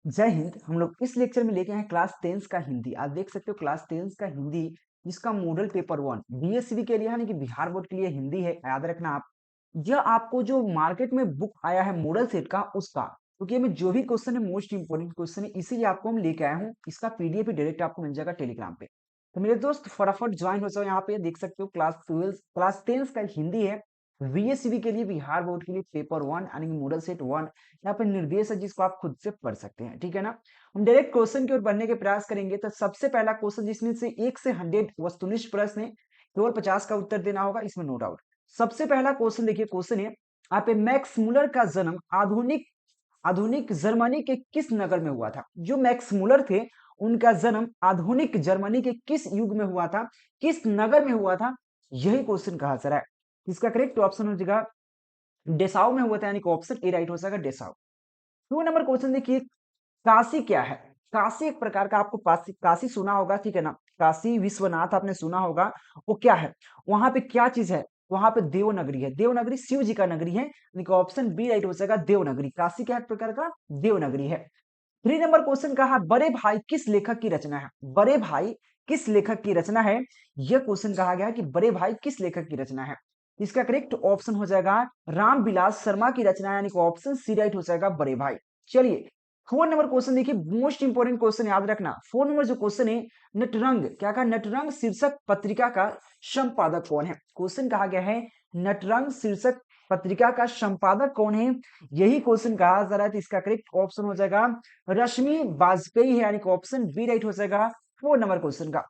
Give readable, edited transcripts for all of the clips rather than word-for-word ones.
जय हिंद। हम लोग इस लेक्चर में लेके आए हैं क्लास 10 का हिंदी। आप देख सकते हो क्लास 10 का हिंदी जिसका मॉडल पेपर 1 बीएससीबी के लिए यानी कि बिहार बोर्ड के लिए हिंदी है। याद रखना आप, यह आपको जो मार्केट में बुक आया है मॉडल सेट का उसका, क्योंकि हमें जो भी क्वेश्चन है मोस्ट इंपोर्टेंट क्वेश्चन है, इसीलिए आपको हम लेके आए हूँ। इसका पीडीएफ डायरेक्ट आपको मिल जाएगा टेलीग्राम पे। तो मेरे दोस्त फटाफट ज्वाइन हो जाओ। यहाँ पे देख सकते हो क्लास 10 का हिंदी है बीएससीबी के लिए बिहार बोर्ड के लिए पेपर 1 यानी कि मॉडल सेट 1। यहाँ पे निर्देश है जिसको आप खुद से पढ़ सकते हैं, ठीक है ना। हम डायरेक्ट क्वेश्चन की ओर बढ़ने के प्रयास करेंगे। तो सबसे पहला क्वेश्चन जिसमें से 1 से 100 वस्तुनिष्ठ प्रश्न है, केवल 50 का उत्तर देना होगा, इसमें नो डाउट। सबसे पहला क्वेश्चन देखिए, क्वेश्चन है यहाँ पे मैक्स मुलर का जन्म आधुनिक आधुनिक जर्मनी के किस नगर में हुआ था। जो मैक्स मुलर थे उनका जन्म आधुनिक जर्मनी के किस युग में हुआ था, किस नगर में हुआ था, यही क्वेश्चन कहा जा रहा है। इसका करेक्ट ऑप्शन हो जाएगा डेसाउ में हुआ था, यानी कि ऑप्शन ए राइट हो जाएगा डेसाउ। 2 नंबर क्वेश्चन देखिए, काशी क्या है। काशी एक प्रकार का, आपको काशी काशी सुना होगा, ठीक है ना। काशी विश्वनाथ आपने सुना होगा। वो क्या है, वहां पे क्या चीज है, वहां पे देवनगरी है। देवनगरी शिव जी का नगरी है, ऑप्शन बी राइट हो जाएगा देवनगरी। काशी क्या एक प्रकार का देवनगरी है। 3 नंबर क्वेश्चन कहा, बड़े भाई किस लेखक की रचना है। बड़े भाई किस लेखक की रचना है, यह क्वेश्चन कहा गया है कि बड़े भाई किस लेखक की रचना है। इसका करेक्ट ऑप्शन हो जाएगा रामविलास शर्मा की रचना, यानी कि ऑप्शन सी राइट हो जाएगा बड़े भाई। चलिए 4 नंबर क्वेश्चन देखिए, मोस्ट इंपोर्टेंट क्वेश्चन याद रखना। 4 नंबर जो क्वेश्चन है, नटरंग क्या कहा, नटरंग शीर्षक पत्रिका का संपादक कौन है। क्वेश्चन कहा गया है नटरंग शीर्षक पत्रिका का संपादक कौन है, यही क्वेश्चन कहा जा रहा है। तो इसका करेक्ट ऑप्शन हो जाएगा रश्मि वाजपेयी है, यानी कि ऑप्शन बी राइट हो जाएगा 4 नंबर क्वेश्चन का।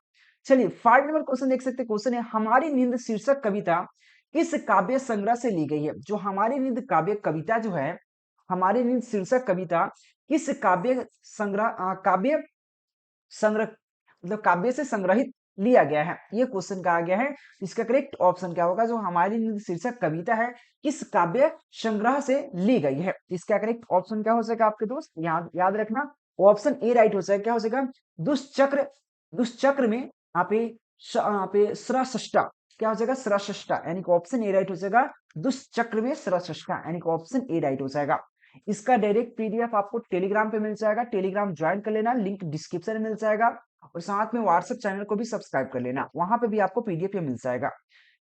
चलिए 5 नंबर क्वेश्चन देख सकते हैं। क्वेश्चन है हमारी नींद शीर्षक कविता किस काव्य संग्रह से ली गई है। जो हमारी नींद काव्य कविता जो है, हमारी नींद शीर्षक कविता किस काव्य संग्रह मतलब काव्य से संग्रहित लिया गया है, ये क्वेश्चन कहा गया है। इसका करेक्ट ऑप्शन क्या होगा, जो हमारी नींद शीर्षक कविता है किस काव्य संग्रह से ली गई है। इसका करेक्ट ऑप्शन क्या हो जाएगा आपके दोस्त, याद याद रखना, ऑप्शन ए राइट हो जाएगा। क्या हो जाएगा, दुष्चक्र। दुष्चक्र में यहाँ पे स्रष्टा क्या हो जाएगा, स्रष्टा, यानी कि ऑप्शन ए राइट हो जाएगा। दुष्चक्र में स्रष्टा, यानी कि ऑप्शन ए राइट हो जाएगा। इसका डायरेक्ट पीडीएफ आपको टेलीग्राम पे मिल जाएगा, टेलीग्राम ज्वाइन कर लेना, लिंक डिस्क्रिप्शन में मिल जाएगा। और साथ में व्हाट्सएप चैनल को भी सब्सक्राइब कर लेना, वहां पे भी आपको पीडीएफ मिल जाएगा।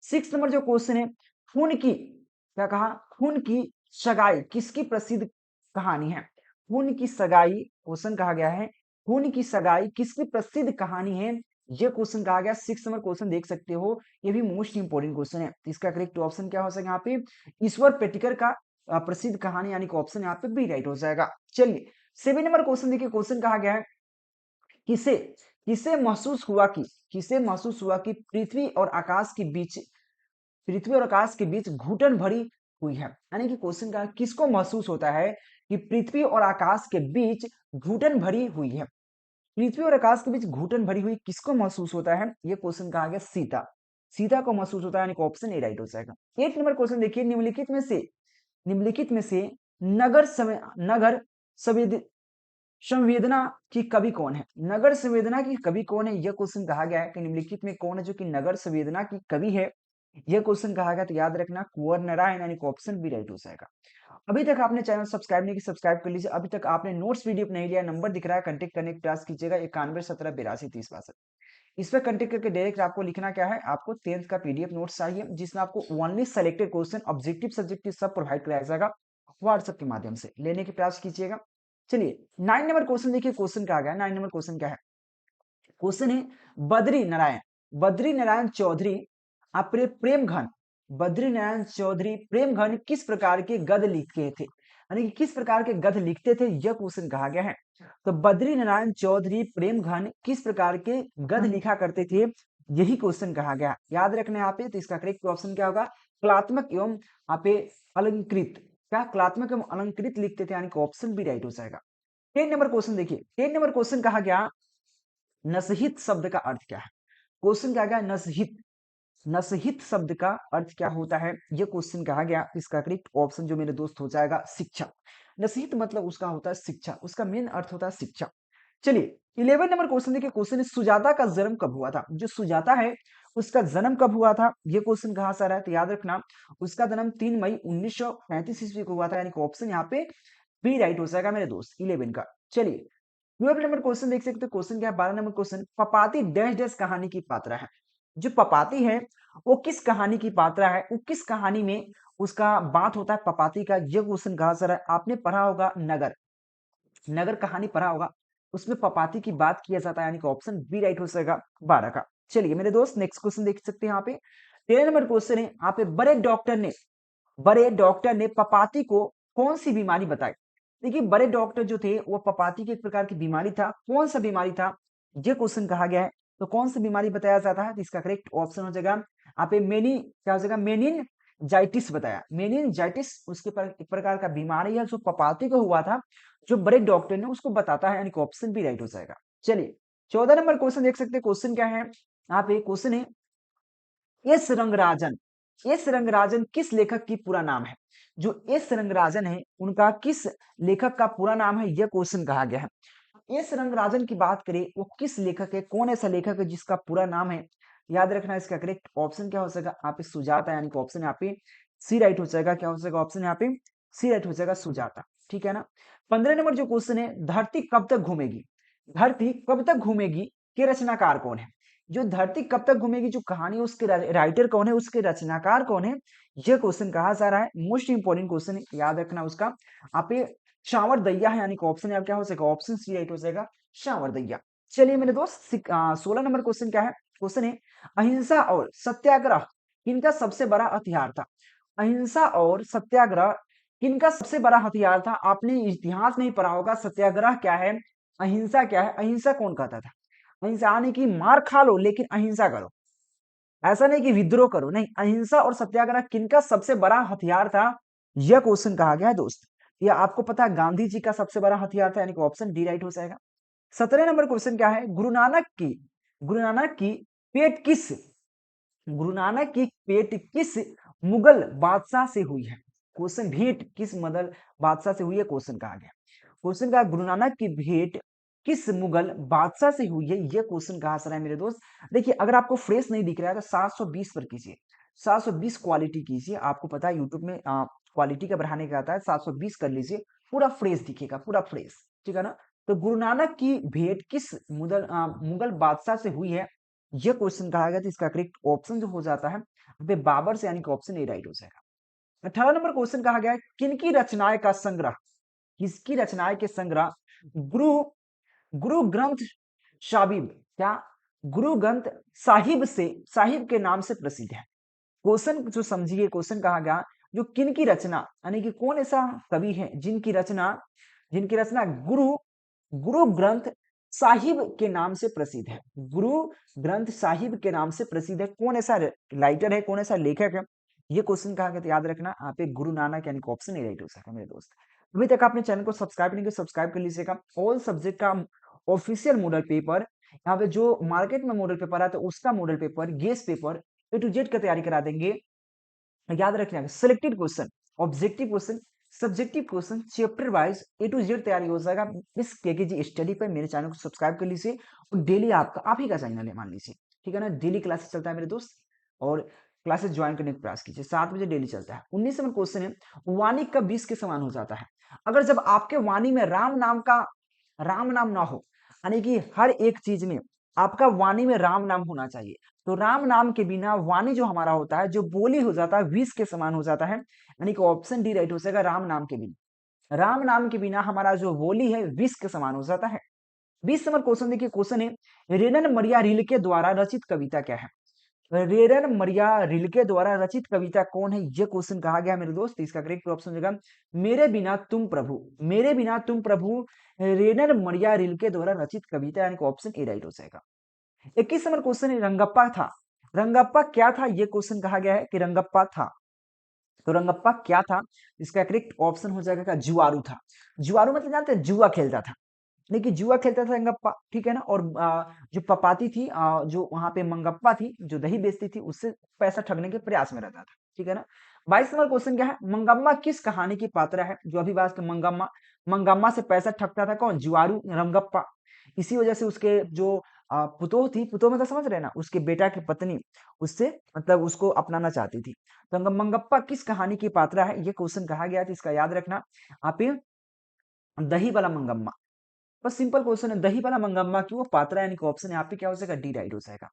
6 नंबर जो क्वेश्चन है, खून की क्या कहा, खून की सगाई किसकी प्रसिद्ध कहानी है। खून की सगाई क्वेश्चन कहा गया है, खून की सगाई किसकी प्रसिद्ध कहानी है, ये क्वेश्चन कहा गया। 6 नंबर क्वेश्चन देख सकते हो, ये भी मोस्ट इंपोर्टेंट क्वेश्चन है। इसका करेक्ट ऑप्शन क्या हो सके यहाँ पे, ईश्वर पेटिकर का प्रसिद्ध कहानी, यानी कि ऑप्शन यहाँ पे बी राइट हो जाएगा। चलिए 7 नंबर क्वेश्चन देखिए, क्वेश्चन कहा गया है किसे किसे महसूस हुआ कि किसे महसूस हुआ कि पृथ्वी और आकाश के बीच घुटन भरी हुई है। यानी कि क्वेश्चन का किसको महसूस होता है कि पृथ्वी और आकाश के बीच घुटन भरी हुई है। पृथ्वी और आकाश के बीच घुटन भरी हुई किसको महसूस होता है, ये क्वेश्चन कहा गया सीता। सीता को महसूस होता है, यानी कि ऑप्शन ए राइट हो जाएगा। 8 नंबर क्वेश्चन देखिए, निम्नलिखित में से नगर संवेद संवेदना की कवि कौन है। नगर संवेदना की कवि कौन है, यह क्वेश्चन कहा गया है कि निम्नलिखित में कौन है जो कि नगर संवेदना की कवि है, यह क्वेश्चन कहा गया। तो याद रखना कुंवर नारायण, यानी कि ऑप्शन बी राइट हो जाएगा। अभी तक आपने चैनल सब्सक्राइब नहीं किया, सब्सक्राइब कर लीजिए। अभी तक आपने नोट्स पीडीएफ नहीं लिया, नंबर दिख रहा है, कंटेक्ट करने का प्रयास कीजिएगा 9117823062। इस पर कंटेक्ट करके डायरेक्ट आपको लिखना क्या है, आपको 10th का पीडीएफ नोट्स चाहिए, जिसमें आपको only selected question objective subjective सब प्रोवाइड कराया जाएगा। व्हाट्सएप के माध्यम से लेने के प्रयास कीजिएगा। चलिए 9 नंबर क्वेश्चन देखिए, क्वेश्चन क्या आ गया। 9 नंबर क्वेश्चन क्या है, क्वेश्चन है बद्री नारायण चौधरी अपने प्रेम घन बद्री नारायण चौधरी प्रेम घन किस प्रकार के गद्य लिखे थे, यानी कि किस प्रकार के गद्य लिखते थे, यह क्वेश्चन कहा गया है। तो बद्री नारायण चौधरी प्रेम घन किस प्रकार के गद्य लिखा करते थे, यही क्वेश्चन कहा गया। याद रखना यहाँ पे। तो इसका करेक्ट ऑप्शन क्या होगा, कलात्मक एवं यहाँ पे अलंकृत, क्या कलात्मक एवं अलंकृत लिखते थे, यानी कि ऑप्शन बी राइट हो जाएगा। 10 नंबर क्वेश्चन देखिए, 10 नंबर क्वेश्चन कहा गया नसहित शब्द का अर्थ क्या है। क्वेश्चन क्या गया, नसहित नसहित शब्द का अर्थ क्या होता है, यह क्वेश्चन कहा गया। इसका करेक्ट ऑप्शन जो मेरे दोस्त हो जाएगा शिक्षा। नसहित मतलब उसका होता है शिक्षा, उसका मेन अर्थ होता है शिक्षा। चलिए 11 नंबर क्वेश्चन देखिए, क्वेश्चन है सुजाता का जन्म कब हुआ था। जो सुजाता है उसका जन्म कब हुआ था, यह क्वेश्चन कहां से आ रहा है। तो याद रखना उसका जन्म 3 मई 1935 ईस्वी को हुआ था, यानी कि ऑप्शन यहाँ पे बी राइट हो जाएगा मेरे दोस्त 11 का। चलिए 12 नंबर क्वेश्चन देख सकते हो। क्वेश्चन क्या है? 12 नंबर क्वेश्चन, पपाती डैश डैश कहानी की पात्रा है। जो पपाती है वो किस कहानी की पात्रा है? वो किस कहानी में उसका बात होता है पपाती का? ये क्वेश्चन कहा जा रहा है। आपने पढ़ा होगा नगर, नगर कहानी पढ़ा होगा, उसमें पपाती की बात किया जाता है, यानी कि ऑप्शन बी राइट हो जाएगा 12 का। चलिए मेरे दोस्त नेक्स्ट क्वेश्चन देख सकते हैं यहाँ पे। 13 नंबर क्वेश्चन है, यहाँ पे बड़े डॉक्टर ने पपाती को कौन सी बीमारी बताई? देखिए बड़े डॉक्टर जो थे वो पपाती की एक प्रकार की बीमारी था, कौन सा बीमारी था ये क्वेश्चन कहा गया है। तो कौन सी बीमारी बताया जाता है? तो इसका करेक्ट ऑप्शन हो जाएगा यहाँ पे क्या हो जाएगा, मेनिनजाइटिस बताया। मेनिनजाइटिस उसके एक प्रकार का बीमारी है जो पपाती को हुआ था, जो बड़े डॉक्टर ने उसको बताता है, यानी कि ऑप्शन बी राइट हो जाएगा। चलिए 14 नंबर क्वेश्चन देख सकते हैं। क्वेश्चन क्या है यहाँ पे? क्वेश्चन है एस रंगराजन। एस रंगराजन किस लेखक की पूरा नाम है? जो एस रंगराजन है उनका किस लेखक का पूरा नाम है, यह क्वेश्चन कहा गया है। एस रंगराजन की बात करें वो किस लेखक है, कौन ऐसा लेखक है जिसका पूरा नाम है? याद रखना इसका करेक्ट ऑप्शन क्या हो जाएगा यहाँ पे? सुजाता, यानी कि ऑप्शन यहाँ पे सी राइट हो जाएगा। क्या हो जाएगा ऑप्शन यहाँ पे? सी राइट हो जाएगा, सुजाता। ठीक है ना। 15 नंबर जो क्वेश्चन है, धरती कब तक घूमेगी, धरती कब तक घूमेगी के रचनाकार कौन है? जो धरती कब तक घूमेगी जो कहानी है उसके राइटर कौन है, उसके रचनाकार कौन है, यह क्वेश्चन कहा जा रहा है। मोस्ट इंपोर्टेंट क्वेश्चन है, याद रखना उसका। आप ये शांवर दैया है, यानी कि ऑप्शन है क्या हो जाएगा? ऑप्शन सी राइट हो जाएगा, शांवर दैया। चलिए मेरे दोस्त 16 नंबर क्वेश्चन क्या है? क्वेश्चन है अहिंसा और सत्याग्रह किनका सबसे बड़ा हथियार था? अहिंसा और सत्याग्रह किनका सबसे बड़ा हथियार था? आपने इतिहास नहीं पढ़ा होगा, सत्याग्रह क्या है, अहिंसा क्या है। अहिंसा कौन कहता था? अहिंसा यानी कि मार खा लो लेकिन अहिंसा करो, ऐसा नहीं कि विद्रोह करो, नहीं। अहिंसा और सत्याग्रह किनका सबसे बड़ा हथियार था, यह क्वेश्चन कहा गया है दोस्त। यह आपको पता है गांधी जी का सबसे बड़ा हथियार था, यानी कि ऑप्शन डी राइट हो जाएगा। 17 नंबर क्वेश्चन क्या है? गुरु नानक की पेट किस गुरु नानक की भेंट किस मुगल बादशाह से हुई है? क्वेश्चन भेंट किस मुगल बादशाह से हुई है क्वेश्चन कहा गया। क्वेश्चन का गुरु नानक की भेंट किस मुगल बादशाह से हुई है, यह क्वेश्चन कहा सर है मेरे दोस्त। देखिए अगर आपको फ्रेश नहीं दिख रहा है तो 720 पर कीजिए, 720 क्वालिटी कीजिए। आपको पता है यूट्यूब में क्वालिटी का बढ़ाने का आता है, 720 कर लीजिए, पूरा फ्रेश दिखेगा, पूरा फ्रेश। ठीक है ना। तो गुरु नानक की भेंट किस मुगल बादशाह से हुई है, यह क्वेश्चन कहा गया। तो इसका करेक्ट ऑप्शन जो हो जाता है वे बाबर से, यानी कि ऑप्शन ए राइट हो जाएगा। 18 नंबर क्वेश्चन कहा गया है किनकी रचनाएं का संग्रह, किसकी रचनाएं के संग्रह गुरु गुरु ग्रंथ साहिब, क्या गुरु ग्रंथ साहिब के नाम से प्रसिद्ध है? क्वेश्चन जो समझिए, क्वेश्चन कहा गया जो किनकी रचना, यानी कि कौन ऐसा कवि है जिनकी रचना गुरु गुरु ग्रंथ साहिब के नाम से प्रसिद्ध है। गुरु ग्रंथ साहिब के नाम से प्रसिद्ध है, कौन ऐसा राइटर है, कौन ऐसा लेखक है, ये क्वेश्चन कहा गया। तो याद रखना यहाँ पे गुरु नानक, यानी कि ऑप्शन ए राइट हो सकता है मेरे दोस्त। अभी तक आपने चैनल को सब्सक्राइब नहीं किया, सब्सक्राइब कर लीजिएगा। ऑल सब्जेक्ट का ऑफिशियल मॉडल पेपर, यहाँ पे जो मार्केट में मॉडल पेपर आता है उसका model paper, guess paper A to Z का तैयारी करा देंगे। याद रखना selected question, objective question, subjective question, chapter wise A to Z तैयारी हो जाएगा। इस केकेजी स्टडी पर मेरे चैनल को सब्सक्राइब कर लीजिए और डेली आपका आप ही का चैनल है मान लीजिए। ठीक है ना। डेली क्लासेस चलता है मेरे दोस्त और क्लासेस ज्वाइन करने का प्रयास कीजिए, 7 बजे डेली चलता है। 19 नंबर क्वेश्चन है वाणी कब 20 के समान हो जाता है? अगर जब आपके वाणी में राम नाम ना हो, यानी कि हर एक चीज में आपका वाणी में राम नाम होना चाहिए, तो राम नाम के बिना वाणी जो हमारा होता है, जो बोली हो जाता है 20 के समान हो जाता है, यानी कि ऑप्शन डी राइट हो जाएगा। राम नाम के बिना हमारा जो बोली है 20 के समान हो जाता है। 20 नंबर क्वेश्चन देखिए, क्वेश्चन है रेनन मरिया रिल्के द्वारा रचित कविता क्या है? रेरन मरिया रिल्के द्वारा रचित कविता कौन है, यह क्वेश्चन कहा गया मेरे दोस्त। इसका करेक्ट ऑप्शन हो जाएगा मेरे बिना तुम प्रभु, मेरे बिना तुम प्रभु रेनन मरिया रिल्के द्वारा रचित कविता, यानी कि ऑप्शन ए राइट हो जाएगा। 21 नंबर क्वेश्चन है रंगप्पा था, रंगप्पा क्या था, यह क्वेश्चन कहा गया है कि रंगप्पा था, तो रंगप्पा क्या था? इसका करेक्ट ऑप्शन हो जाएगा जुआरू था। जुआरू मतलब जानते हैं, जुआ खेलता था, देखिए जुआ खेलता था रंगप्पा। ठीक है ना। और जो पपाती थी, जो वहां पे मंगप्पा थी जो दही बेचती थी, उससे पैसा ठगने के प्रयास में रहता था। ठीक है ना। 22 नंबर क्वेश्चन क्या है? मंगम्मा किस कहानी की पात्र है? जो अभी बात मंगम्मा, मंगम्मा से पैसा ठगता था कौन? जुआरू रंगप्पा। इसी वजह से उसके जो पुतोह थी, पुतोह मतलब समझ रहे हैं ना, उसके बेटा की पत्नी उससे मतलब उसको अपनाना चाहती थी। तो मंगप्पा किस कहानी की पात्रा है, ये क्वेश्चन कहा गया था, इसका याद रखना आप। दही वाला मंगम्मा। बस सिंपल क्वेश्चन है, दही वाला मंगम्मा की वो पात्रा, यानी कि ऑप्शन यहाँ पे क्या हो जाएगा, डी राइट हो जाएगा।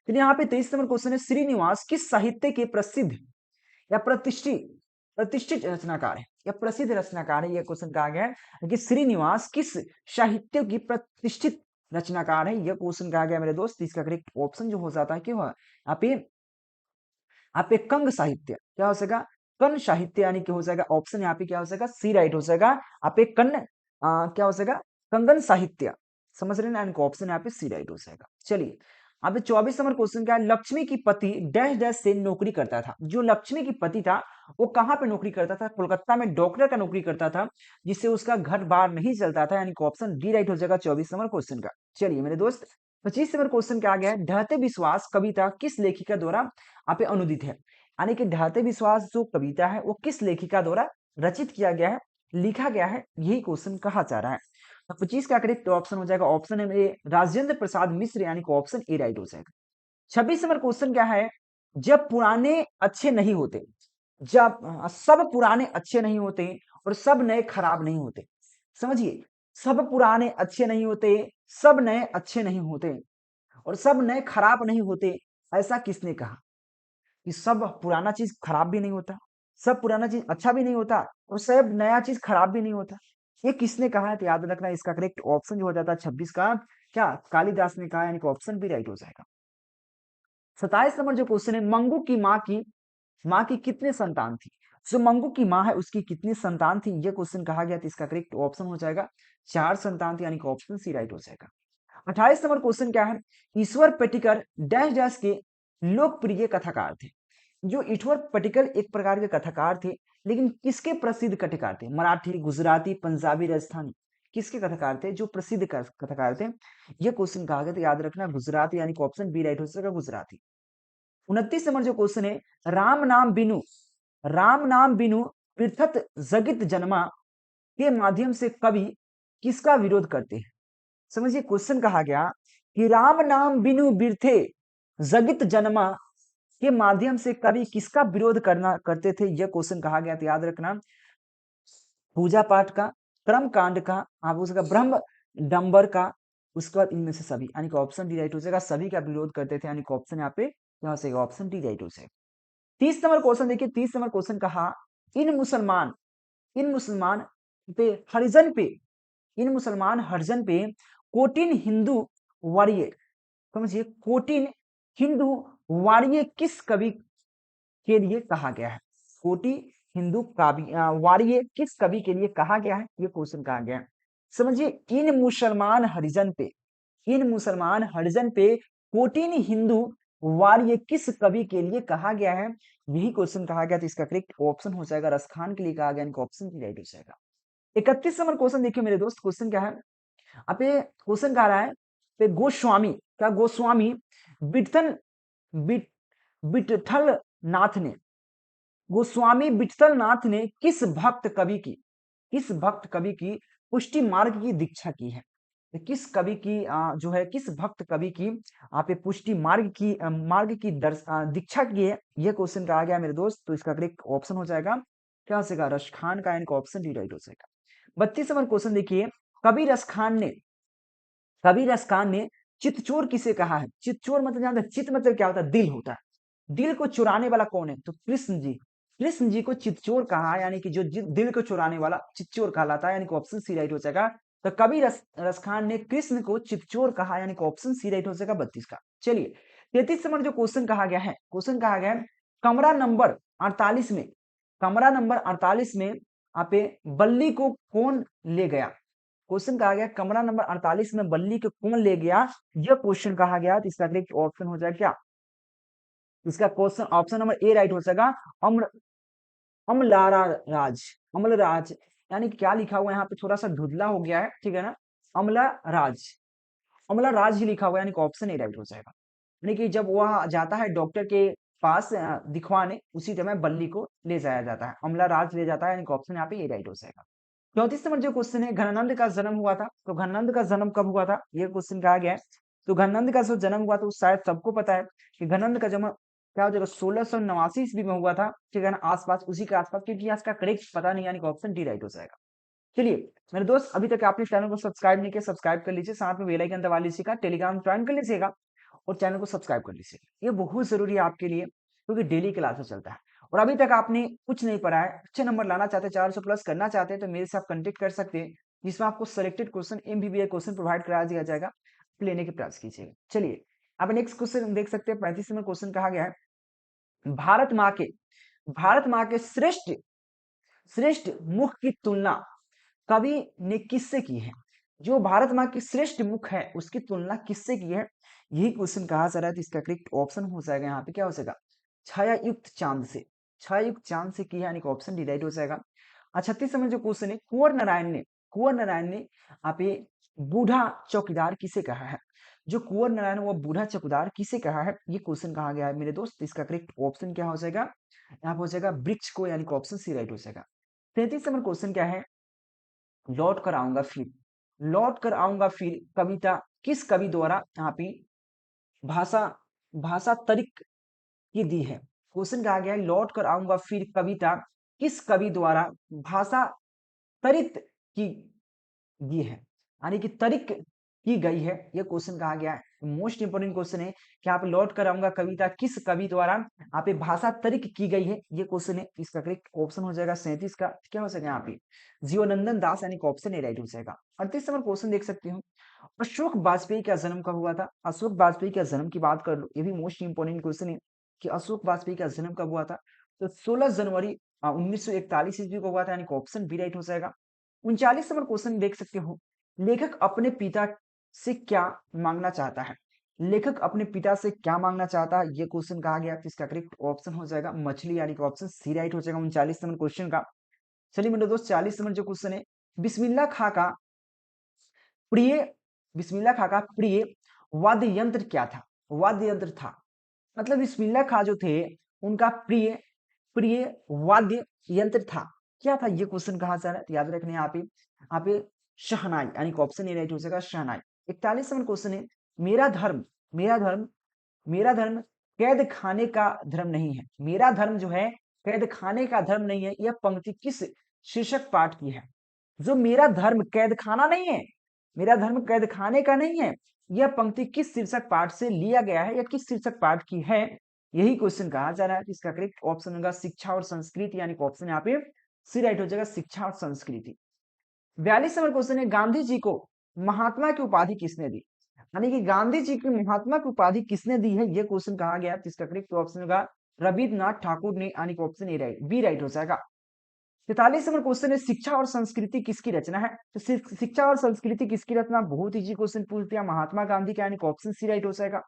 फिर यहाँ पे 23 नंबर क्वेश्चन है, श्रीनिवास किस साहित्य के प्रसिद्ध या प्रतिष्ठित प्रतिष्ठित रचनाकार है या प्रसिद्ध रचनाकार है, यह क्वेश्चन कहा गया है कि श्रीनिवास किस साहित्य की प्रतिष्ठित रचनाकार है, यह क्वेश्चन कहा गया मेरे दोस्त। इसका करेक्ट ऑप्शन जो हो जाता है क्या हुआ, आप पे कंग साहित्य क्या हो जाएगा, कर्ण साहित्य, यानी कि हो जाएगा ऑप्शन यहाँ पे क्या हो जाएगा, सी राइट हो जाएगा। आप पे कर्ण क्या हो जाएगा, कंगन साहित्य, समझ रहे हैं ना, ऑप्शन यहाँ पे सी राइट हो जाएगा। चलिए अब 24 नंबर क्वेश्चन क्या है, लक्ष्मी की पति डैश डैश से नौकरी करता था। जो लक्ष्मी की पति था वो कहाँ पे नौकरी करता था, कोलकाता में डॉक्टर का नौकरी करता था, जिससे उसका घर बार नहीं चलता था, यानी कि ऑप्शन डी राइट हो जाएगा 24 नंबर क्वेश्चन का। चलिए मेरे दोस्त 25 नंबर क्वेश्चन क्या आ गया है, ढहते विश्वास कविता किस लेखिका द्वारा आप अनुदित है, यानी कि ढहते विश्वास जो कविता है वो किस लेखिका द्वारा रचित किया गया है, लिखा गया है, यही क्वेश्चन कहा जा रहा है। तो 25 का करेक्ट ऑप्शन हो जाएगा ऑप्शन है मेरे राजेंद्र प्रसाद मिश्र, यानी कि ऑप्शन ए राइट हो जाएगा। 26 नंबर क्वेश्चन क्या है, जब पुराने अच्छे नहीं होते, जब सब पुराने अच्छे नहीं होते और सब नए खराब नहीं होते, समझिए, सब पुराने अच्छे नहीं होते, सब नए अच्छे नहीं होते और सब नए खराब नहीं होते, ऐसा किसने कहा, कि सब पुराना चीज खराब भी नहीं होता, सब पुराना चीज अच्छा भी नहीं होता और सब नया चीज खराब भी नहीं होता, ये किसने कहा है, तो याद रखना इसका करेक्ट ऑप्शन जो हो जाता है 26 का क्या, कालिदास ने कहा, यानी कि ऑप्शन भी राइट हो जाएगा। 27 नंबर जो क्वेश्चन है, मंगू की माँ की कितने संतान थी, जो मंगू की माँ है उसकी कितनी संतान थी, ये क्वेश्चन कहा गया, तो इसका करेक्ट ऑप्शन हो जाएगा 4 संतान थी, यानी कि ऑप्शन सी राइट हो जाएगा। 28 नंबर क्वेश्चन क्या है, ईश्वर पेटिकर डैश डैश के लोकप्रिय कथाकार थे। जो ईश्वर पटिकल एक प्रकार के कथाकार थे, लेकिन किसके प्रसिद्ध कथाकार थे, मराठी, गुजराती, पंजाबी, राजस्थानी, किसके कथाकार थे जो प्रसिद्ध कथाकार थे, यह क्वेश्चन कहा गया, तो याद रखना गुजराती, यानी कि ऑप्शन बी राइट हो जाएगा गुजराती। 29 नंबर जो क्वेश्चन है, राम नाम बिनु पृथत जगित जन्मा के माध्यम से कवि किसका विरोध करते हैं, समझिए क्वेश्चन कहा गया कि राम नाम बिनु बिरथे जगित जन्मा के माध्यम से कवि किसका विरोध करना करते थे, यह क्वेश्चन कहा गया, तो याद रखना पूजा पाठ का, कर्म कांड का, आप उसका ब्रह्म डंबर का, उसके बाद इनमें से सभी, यानी कि ऑप्शन डी राइट हो जाएगा, सभी का विरोध करते थे, यानी कि ऑप्शन यहाँ पे यहाँ से ऑप्शन डी राइट हो जाएगा। 30 नंबर क्वेश्चन देखिए, 30 नंबर क्वेश्चन कहा, इन मुसलमान इन मुसलमान पे हरिजन पे इन मुसलमान हरिजन पे कोटिन हिंदू वॉरियर, समझिए कोटिन हिंदू वॉरियर किस कवि के लिए कहा गया है, कोटि हिंदू काव्य वार्य किस कवि के लिए कहा गया है, ये क्वेश्चन कहा गया है। समझिए इन मुसलमान हरिजन पे कोटिन हिंदू वार्य किस कवि के लिए कहा गया है, यही क्वेश्चन कहा गया, तो इसका करेक्ट ऑप्शन हो जाएगा रसखान के लिए कहा गया, इनका ऑप्शन राइट हो जाएगा। 31 नंबर क्वेश्चन देखिए मेरे दोस्त, क्वेश्चन क्या है, अब ये क्वेश्चन कह रहा है पे गोस्वामी विठल विठल नाथ ने गोस्वामी विठल नाथ ने किस भक्त कवि की पुष्टि मार्ग की दीक्षा की है, तो किस कवि की जो है किस भक्त कवि की आप ये पुष्टि मार्ग की दीक्षा की है, यह क्वेश्चन कहा गया मेरे दोस्त, तो इसका करेक्ट ऑप्शन हो जाएगा क्या हो जाएगा, रश खान का, इनका ऑप्शन डी राइट हो जाएगा। 32 नंबर क्वेश्चन देखिए, कबीर रसखान ने कबीर रसखान ने चितचोर किसे कहा है, चितचोर मतलब जानते हैं, चित मतलब क्या होता है, दिल होता है, दिल को चुराने वाला कौन है, तो कृष्ण जी को चितचोर कहा, यानी कि जो दिल को चुराने वाला चितचोर कहलाता है, यानी कि ऑप्शन सी राइट हो जाएगा। तो कबीर रसखान ने कृष्ण को चितचोर कहा, यानी कि ऑप्शन सी राइट हो जाएगा 32 का। चलिए 33 नंबर जो क्वेश्चन कहा गया है, कमरा नंबर 48 में आप बल्ली को कौन ले गया, क्वेश्चन कहा गया कमरा नंबर 48 में बल्ली को कौन ले गया, यह क्वेश्चन कहा गया, तो इसका करेक्ट ऑप्शन हो जाएगा क्या, इसका question option number A right हो जाएगा, अम्र अमलारा राज अमल राज, यानी कि क्या लिखा हुआ है यहाँ पे थोड़ा सा धुंधला हो गया है, ठीक है ना, अमला राज अमला राज ही लिखा हुआ है, यानी कि ऑप्शन ए राइट हो जाएगा, यानी कि जब वह जाता है डॉक्टर के पास दिखवाने, उसी समय बल्ली को ले जाया जाता है, अमला राज ले जाता है, यानी कि ऑप्शन यहाँ पे ए राइट हो जाएगा। 34 नंबर जो क्वेश्चन है, घनानंद का जन्म हुआ था, तो घनानंद का जन्म कब हुआ था, ये क्वेश्चन कहा गया है, तो घनानंद का जो जन्म हुआ था, शायद सबको पता है कि घनानंद का जन्म क्या हो जाएगा 1689 ईस्वी में हुआ था, ठीक है ना, आसपास उसी के आसपास, क्योंकि इसका करेक्ट पता नहीं, यानी कि ऑप्शन डी राइट हो जाएगा। चलिए मेरे दोस्त, अभी तक आपने चैनल को सब्सक्राइब नहीं किया, सब्सक्राइब कर लीजिए, साथ में बेल आइकन दबा लीजिएगा, टेलीग्राम ज्वाइन कर लीजिएगा और चैनल को सब्सक्राइब कर लीजिएगा। ये बहुत जरूरी है आपके लिए, क्योंकि डेली क्लासेस चलता है। और अभी तक आपने कुछ नहीं पढ़ा है, अच्छे नंबर लाना चाहते हैं, 400 प्लस करना चाहते हैं, तो मेरे से आप कंटेक्ट कर सकते हैं, जिसमें आपको selected question MBBS question provide करा दिया जाएगा, लेने के प्रयास कीजिएगा। चलिए अब नेक्स्ट क्वेश्चन देख सकते हैं, 35 नंबर क्वेश्चन कहा गया है, भारत माँ के श्रेष्ठ श्रेष्ठ मुख की तुलना कवि ने किससे की है? जो भारत माँ की श्रेष्ठ मुख है उसकी तुलना किससे की है? यही क्वेश्चन कहा जा रहा है, तो इसका करेक्ट ऑप्शन हो जाएगा यहाँ पे, क्या हो जाएगा, छायायुक्त चांद से। छायायुक्त चांद से की है, यानी कि ऑप्शन डी राइट हो जाएगा। 36 नंबर जो क्वेश्चन है, कुंवर नारायण ने आप ये बूढ़ा चौकीदार किसे कहा है? जो कुंवर नारायण वो बूढ़ा चौकीदार किसे कहा है, ये क्वेश्चन कहा गया है मेरे दोस्त। इसका करेक्ट ऑप्शन क्या हो जाएगा, यहाँ पे हो जाएगा वृक्ष को, यानी कि ऑप्शन सी राइट हो जाएगा। 33 नंबर क्वेश्चन क्या है, लौट कर आऊंगा फिर। लौट कर आऊंगा फिर कविता किस कवि द्वारा यहाँ पे भाषा भाषा तरिक की दी है? क्वेश्चन कहा गया है, लौट कर आऊंगा फिर कविता किस कवि द्वारा भाषा तरित की दी है, यानी कि तरिक की गई है, यह क्वेश्चन कहा गया है। मोस्ट इंपोर्टेंट क्वेश्चन है कि आप लौट कर आऊंगा कविता किस कवि द्वारा आप ये भाषा तरिक की गई है, ये क्वेश्चन है। इसका करेक्ट ऑप्शन हो जाएगा 37 का, क्या हो जाएगा यहाँ पे, जीवनंदन दास, यानी कि ऑप्शन ए राइट हो जाएगा। 38 नंबर क्वेश्चन देख सकते हो, अशोक वाजपेयी का जन्म कब हुआ था? अशोक वाजपेयी का जन्म की बात कर लो, ये भी मोस्ट इंपोर्टेंट क्वेश्चन है कि अशोक वाजपेयी का जन्म कब हुआ था? तो 16 जनवरी 1941 ईस्वी को हुआ था, यानी कि ऑप्शन बी राइट हो जाएगा। 39 नंबर क्वेश्चन देख सकते हो, लेखक अपने पिता से क्या मांगना चाहता है? लेखक अपने पिता से क्या मांगना चाहता है, ये क्वेश्चन कहा गया, तो इसका करेक्ट ऑप्शन हो जाएगा मछली, यानी कि ऑप्शन सी राइट हो जाएगा 39 नंबर क्वेश्चन का। चलिए मेरे दोस्त 40 नंबर जो क्वेश्चन है, बिस्मिल्लाह खां का प्रिय बिस्मिल्लाह खां का प्रिय वाद्य यंत्र क्या था? वाद्य यंत्र था, मतलब बिस्मिल्लाह खां जो थे उनका प्रिय प्रिय वाद्य यंत्र था, क्या था? ये क्वेश्चन कहा जा रहा है, तो याद रखने यहाँ पे शहनाई, यानी कि ऑप्शन ए राइट हो जाएगा, शहनाई। 41 नंबर क्वेश्चन है, मेरा धर्म मेरा धर्म मेरा धर्म कैद खाने का धर्म नहीं है। मेरा धर्म जो है कैद खाने का धर्म नहीं है, यह पंक्ति किस शीर्षक पाठ की है? जो मेरा धर्म कैद खाना नहीं है, मेरा धर्म कैद खाने का नहीं है, यह पंक्ति किस शीर्षक पाठ से लिया गया है या किस शीर्षक पाठ की है, यही क्वेश्चन कहा जा रहा है। इसका करेक्ट ऑप्शन होगा शिक्षा और संस्कृति, यानी कि ऑप्शन यहाँ पे सी राइट हो जाएगा, शिक्षा और संस्कृति। 42 नंबर क्वेश्चन है, गांधी जी को महात्मा की उपाधि किसने दी? यानी कि गांधी जी की महात्मा की उपाधि किसने दी है, यह क्वेश्चन कहा गया, तो इसका करेक्ट ऑप्शन होगा रविन्द्रनाथ ठाकुर ने, यानी कि option A right B right हो जाएगा। 43 नंबर क्वेश्चन है, शिक्षा और संस्कृति किसकी रचना है? तो शिक्षा और संस्कृति किसकी रचना, बहुत इजी क्वेश्चन पूछ दिया, महात्मा गांधी का, यानी कि ऑप्शन सी राइट हो जाएगा।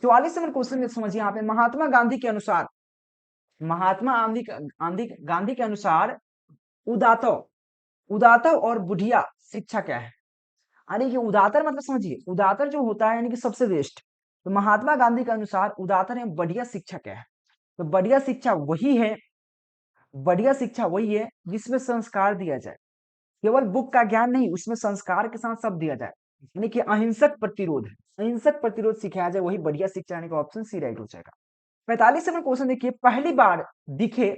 44 नंबर क्वेश्चन में समझिए, यहाँ पे महात्मा गांधी के अनुसार गांधी के अनुसार उदातव उदातव और बुढ़िया शिक्षा क्या है? यानी कि उदातर मतलब समझिए, उदातर जो होता है यानी कि सबसे बेस्ट, तो महात्मा गांधी के अनुसार उदातर है बढ़िया शिक्षा क्या है? तो बढ़िया शिक्षा वही है जिसमें संस्कार दिया जाए, केवल बुक का ज्ञान नहीं, उसमें संस्कार के साथ सब दिया जाए, यानी कि अहिंसक प्रतिरोध सिखाया जाए, वही बढ़िया शिक्षा, यानी कि ऑप्शन सी राइट हो जाएगा। 45 नंबर क्वेश्चन देखिए, दिखे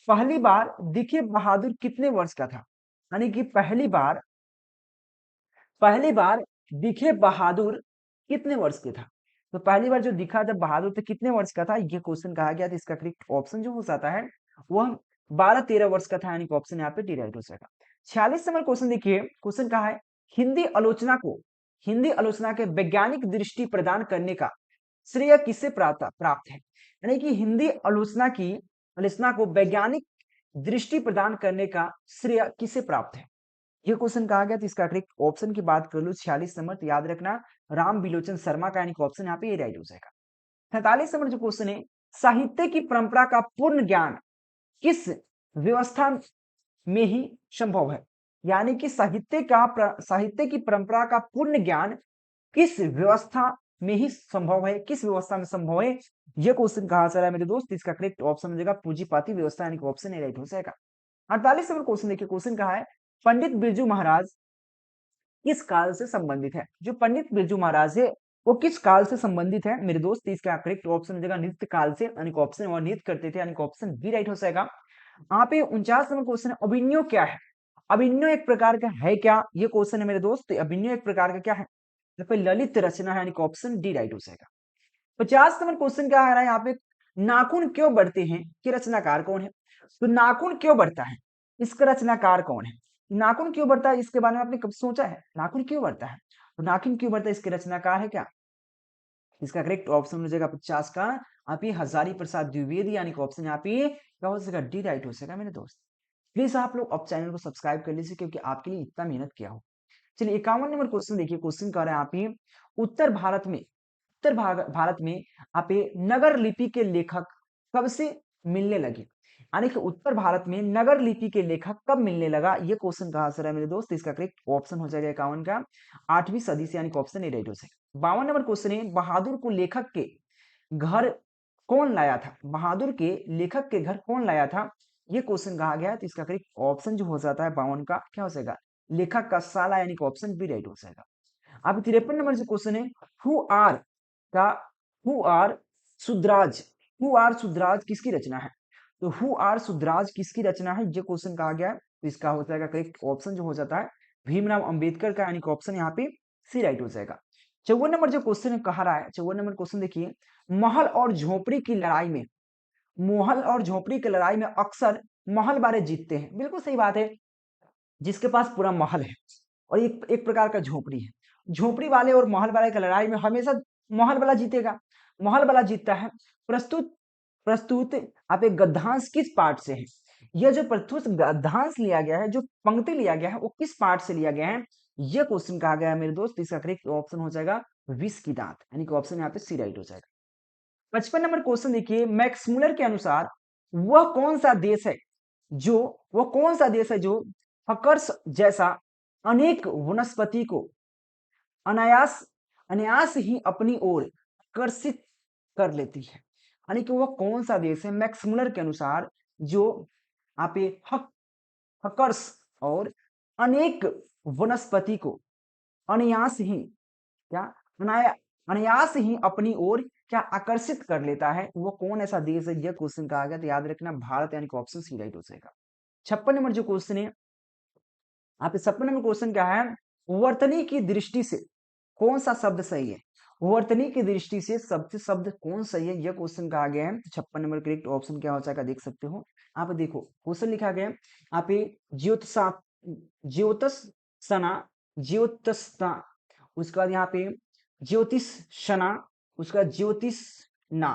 पहली बार दिखे बहादुर कितने वर्ष का था? यानी कि पहली बार दिखे बहादुर कितने वर्ष के था? तो पहली बार जो दिखा जब बहादुर तो कितने वर्ष का था, ये क्वेश्चन कहा गया, तो इसका करेक्ट ऑप्शन जो हो जाता है वह 12-13 वर्ष का था, यानी कि ऑप्शन यहाँ पे डी राइट हो जाएगा। 46 नंबर क्वेश्चन देखिए, क्वेश्चन कहा है, हिंदी आलोचना के वैज्ञानिक दृष्टि प्रदान करने का श्रेय किससे प्राप्त है? यानी कि हिंदी आलोचना को वैज्ञानिक दृष्टि प्रदान करने का श्रेय किसे प्राप्त है, ये क्वेश्चन कहा गया, तो इसका करेक्ट ऑप्शन की बात कर लो 46 नंबर, तो याद रखना राम बिलोचन शर्मा का, यानी कि ऑप्शन यहाँ पे ये राइट हो जाएगा। 47 नंबर जो क्वेश्चन है, साहित्य की परंपरा का पूर्ण ज्ञान किस व्यवस्था में ही संभव है? यानी कि साहित्य की परंपरा का पूर्ण ज्ञान किस व्यवस्था में ही संभव है, किस व्यवस्था में संभव है, यह क्वेश्चन कहा जा रहा है मेरे दोस्त। इसका करेक्ट ऑप्शन हो जाएगा पूंजीपाती व्यवस्था, यानी कि ऑप्शन ए राइट हो जाएगा। 48 नंबर क्वेश्चन देखिए, क्वेश्चन कहा है, पंडित बिरजू महाराज किस काल से संबंधित है? जो पंडित बिरजू महाराज है वो किस काल से संबंधित है मेरे दोस्त? इसका करेक्ट ऑप्शन हो जाएगा नृत्य काल से, यानी कि ऑप्शन, और नृत्य करते थे, यानी कि ऑप्शन बी राइट हो जाएगा। यहाँ पे 49 नंबर क्वेश्चन है, अभिनयो क्या है? अभिन्यो एक प्रकार का है क्या, ये क्वेश्चन है मेरे दोस्त। अभिन्यो एक प्रकार का क्या है, यहाँ पे ललित रचना है, यानी कि ऑप्शन डी राइट हो जाएगा। 50 नंबर क्वेश्चन क्या आ रहा है यहाँ पे, नाखून क्यों बढ़ते हैं, कि रचनाकार कौन है। तो नाखून क्यों बढ़ता है, इसका रचनाकार कौन है। नाखून क्यों बढ़ता है, इसके बारे में आपने कब सोचा है, नाखून क्यों बढ़ता है, तो नाखून क्यों बढ़ता है, इसके रचनाकार है क्या। इसका करेक्ट ऑप्शन हो जाएगा 50 का आप ये हजारी प्रसाद द्विवेदी, यानी कि ऑप्शन यहाँ पे क्या हो जाएगा, डी राइट हो जाएगा मेरे दोस्त। प्लीज आप लोग अब चैनल को सब्सक्राइब कर लीजिए, क्योंकि आपके लिए इतना मेहनत किया हो। चलिए 51 नंबर क्वेश्चन देखिए, क्वेश्चन कह रहे हैं आप ये, उत्तर भारत में आप ये नगर लिपि के लेखक कब से मिलने लगे, यानी कि उत्तर भारत में नगर लिपि के लेखक कब मिलने लगा, ये क्वेश्चन कहाँ से रहा है मेरे दोस्त। इसका करेक्ट ऑप्शन हो जाएगा 51 का 8वीं सदी से, यानी कि ऑप्शन ए राइट हो जाएगा। 52 नंबर क्वेश्चन है, बहादुर को लेखक के घर कौन लाया था, बहादुर के लेखक के घर कौन लाया था, ये क्वेश्चन कहा गया है। तो इसका करेक्ट ऑप्शन जो हो जाता है 52 का क्या हो जाएगा, लेखक का साला, यानी कि ऑप्शन बी राइट हो जाएगा। अब 53 नंबर से क्वेश्चन है, हु आर का who are Shudras, who are Shudras किसकी रचना है। तो हु आर सुद्राज किसकी रचना है, ये क्वेश्चन कहा गया है। तो इसका हो जाएगा करेक्ट ऑप्शन जो हो जाता है भीमराव अंबेडकर का, यानी कि ऑप्शन यहाँ पे सी राइट हो जाएगा। 54 नंबर जो क्वेश्चन कहा रहा है, 54 नंबर क्वेश्चन देखिए, महल और झोपड़ी की लड़ाई में, महल और झोपड़ी की लड़ाई में अक्सर महल वाले जीतते हैं, बिल्कुल सही बात है। जिसके पास पूरा महल है और एक प्रकार का झोपड़ी है, झोपड़ी वाले और महल वाले की लड़ाई में हमेशा महल वाला जीतेगा, महल वाला जीतता है। प्रस्तुत प्रस्तुत आप एक गद्यांश किस पार्ट से है, यह जो प्रस्तुत गद्यांश लिया गया है, जो पंक्ति लिया गया है, वो किस पार्ट से लिया गया है, यह क्वेश्चन कहा गया है मेरे दोस्त। इसका करेक्ट ऑप्शन हो जाएगा विष की दांत, यानी कि ऑप्शन यहाँ पे सी राइट हो जाएगा। 55 नंबर क्वेश्चन देखिए, मैक्स मुलर के अनुसार वह कौन सा देश है जो वह कौन सा देश है जो फकर्स जैसा अनेक वनस्पति को अनायास अनायास ही अपनी ओर आकर्षित कर लेती है, यानी कि वह कौन सा देश है मैक्स मुलर के अनुसार जो आप ये हकर्स और अनेक वनस्पति को अनायास ही क्या अनाया अनायास ही अपनी ओर क्या आकर्षित कर लेता है, वो कौन ऐसा देश है, यह क्वेश्चन कहा गया। तो याद रखना भारत, यानी कि ऑप्शन सी राइट हो जाएगा। 56 नंबर जो क्वेश्चन है, आप 56 नंबर क्वेश्चन क्या है, वर्तनी की दृष्टि से कौन सा शब्द सही है, वर्तनी की दृष्टि से सबसे शब्द कौन सही है, यह क्वेश्चन कहा गया है। 56 नंबर करेक्ट ऑप्शन क्या हो जाएगा, देख सकते हो आप। देखो क्वेश्चन लिखा गया है आप ये ज्योतिषा ज्योतिषना ज्योतिषना, उसके बाद यहाँ पे ज्योतिषना, उसके बाद ज्योतिषना।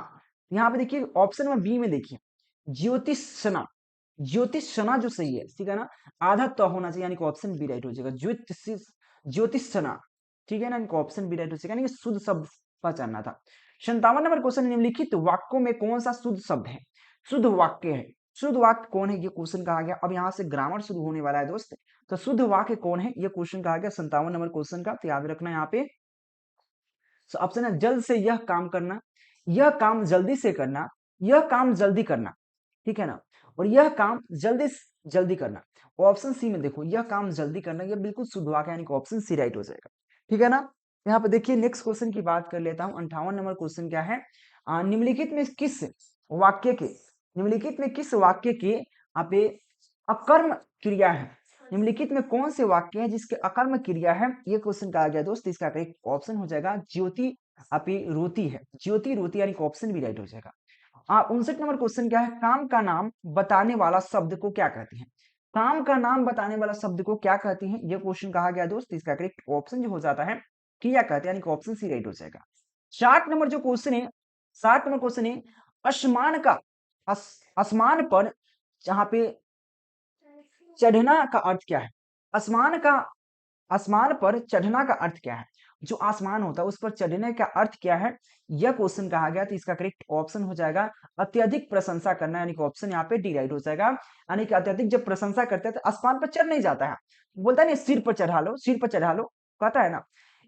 यहाँ पे देखिए ऑप्शन में बी में देखिए ज्योतिषना, ज्योतिषना जो सही है, ठीक है ना, आधा तो होना चाहिए, यानी कि ऑप्शन बी राइट हो जाएगा। ज्योतिषना, ठीक है ना, इनको ऑप्शन बी राइट हो जाएगा, यानी कि शुद्ध शब्द पहचानना था। 57 नंबर क्वेश्चन, निम्नलिखित वाक्यों में कौन सा शुद्ध शब्द है, शुद्ध वाक्य है, शुद्ध वाक्य कौन है, ये क्वेश्चन कहा गया। अब यहाँ से ग्रामर शुरू होने वाला है दोस्त, तो शुद्ध वाक्य कौन है, ये क्वेश्चन कहा गया 57 नंबर क्वेश्चन का। तो याद रखना यहाँ पे ऑप्शन है जल्द से यह काम करना, यह काम जल्दी से करना, यह काम जल्दी करना, ठीक है ना, और यह काम जल्दी जल्दी करना। ऑप्शन सी में देखो यह काम जल्दी करना, यह बिल्कुल शुद्ध वाक्य, यानी कि ऑप्शन सी राइट हो जाएगा, ठीक है ना। यहाँ पे देखिए नेक्स्ट क्वेश्चन की बात कर लेता हूँ। 58 नंबर क्वेश्चन क्या है, निम्नलिखित में किस वाक्य के निम्नलिखित में किस वाक्य के आप अकर्म क्रिया है, निम्नलिखित में कौन से वाक्य है जिसके अकर्म क्रिया है, ये क्वेश्चन कहा गया दोस्त। इसका करेक्ट ऑप्शन हो जाएगा ज्योति अपी रोती है, ज्योति रोती, यानी कि ऑप्शन भी राइट हो जाएगा। 59 नंबर क्वेश्चन क्या है, काम का नाम बताने वाला शब्द को क्या कहते हैं, काम का नाम बताने वाला शब्द को क्या कहते हैं, यह क्वेश्चन कहा गया दोस्त। इसका करेक्ट ऑप्शन जो हो जाता है क्रिया कहते हैं, यानी कि ऑप्शन सी राइट हो जाएगा। 60 नंबर जो क्वेश्चन है, 60 नंबर क्वेश्चन है, आसमान का आसमान पर जहां पे चढ़ना का अर्थ क्या है, आसमान का आसमान पर चढ़ना का अर्थ क्या है, जो आसमान होता है उस पर चढ़ने का अर्थ क्या है, यह क्वेश्चन कहा गया। तो इसका करेक्ट ऑप्शन हो जाएगा अत्यधिक प्रशंसा करना, यानी कि ऑप्शन यहाँ पे डी राइट हो जाएगा। यानी कि अत्यधिक जब प्रशंसा करते हैं तो आसमान पर चढ़ नहीं जाता है, बोलता है नहीं सिर पर चढ़ा लो, सिर पर चढ़ा लो, कहता है ना।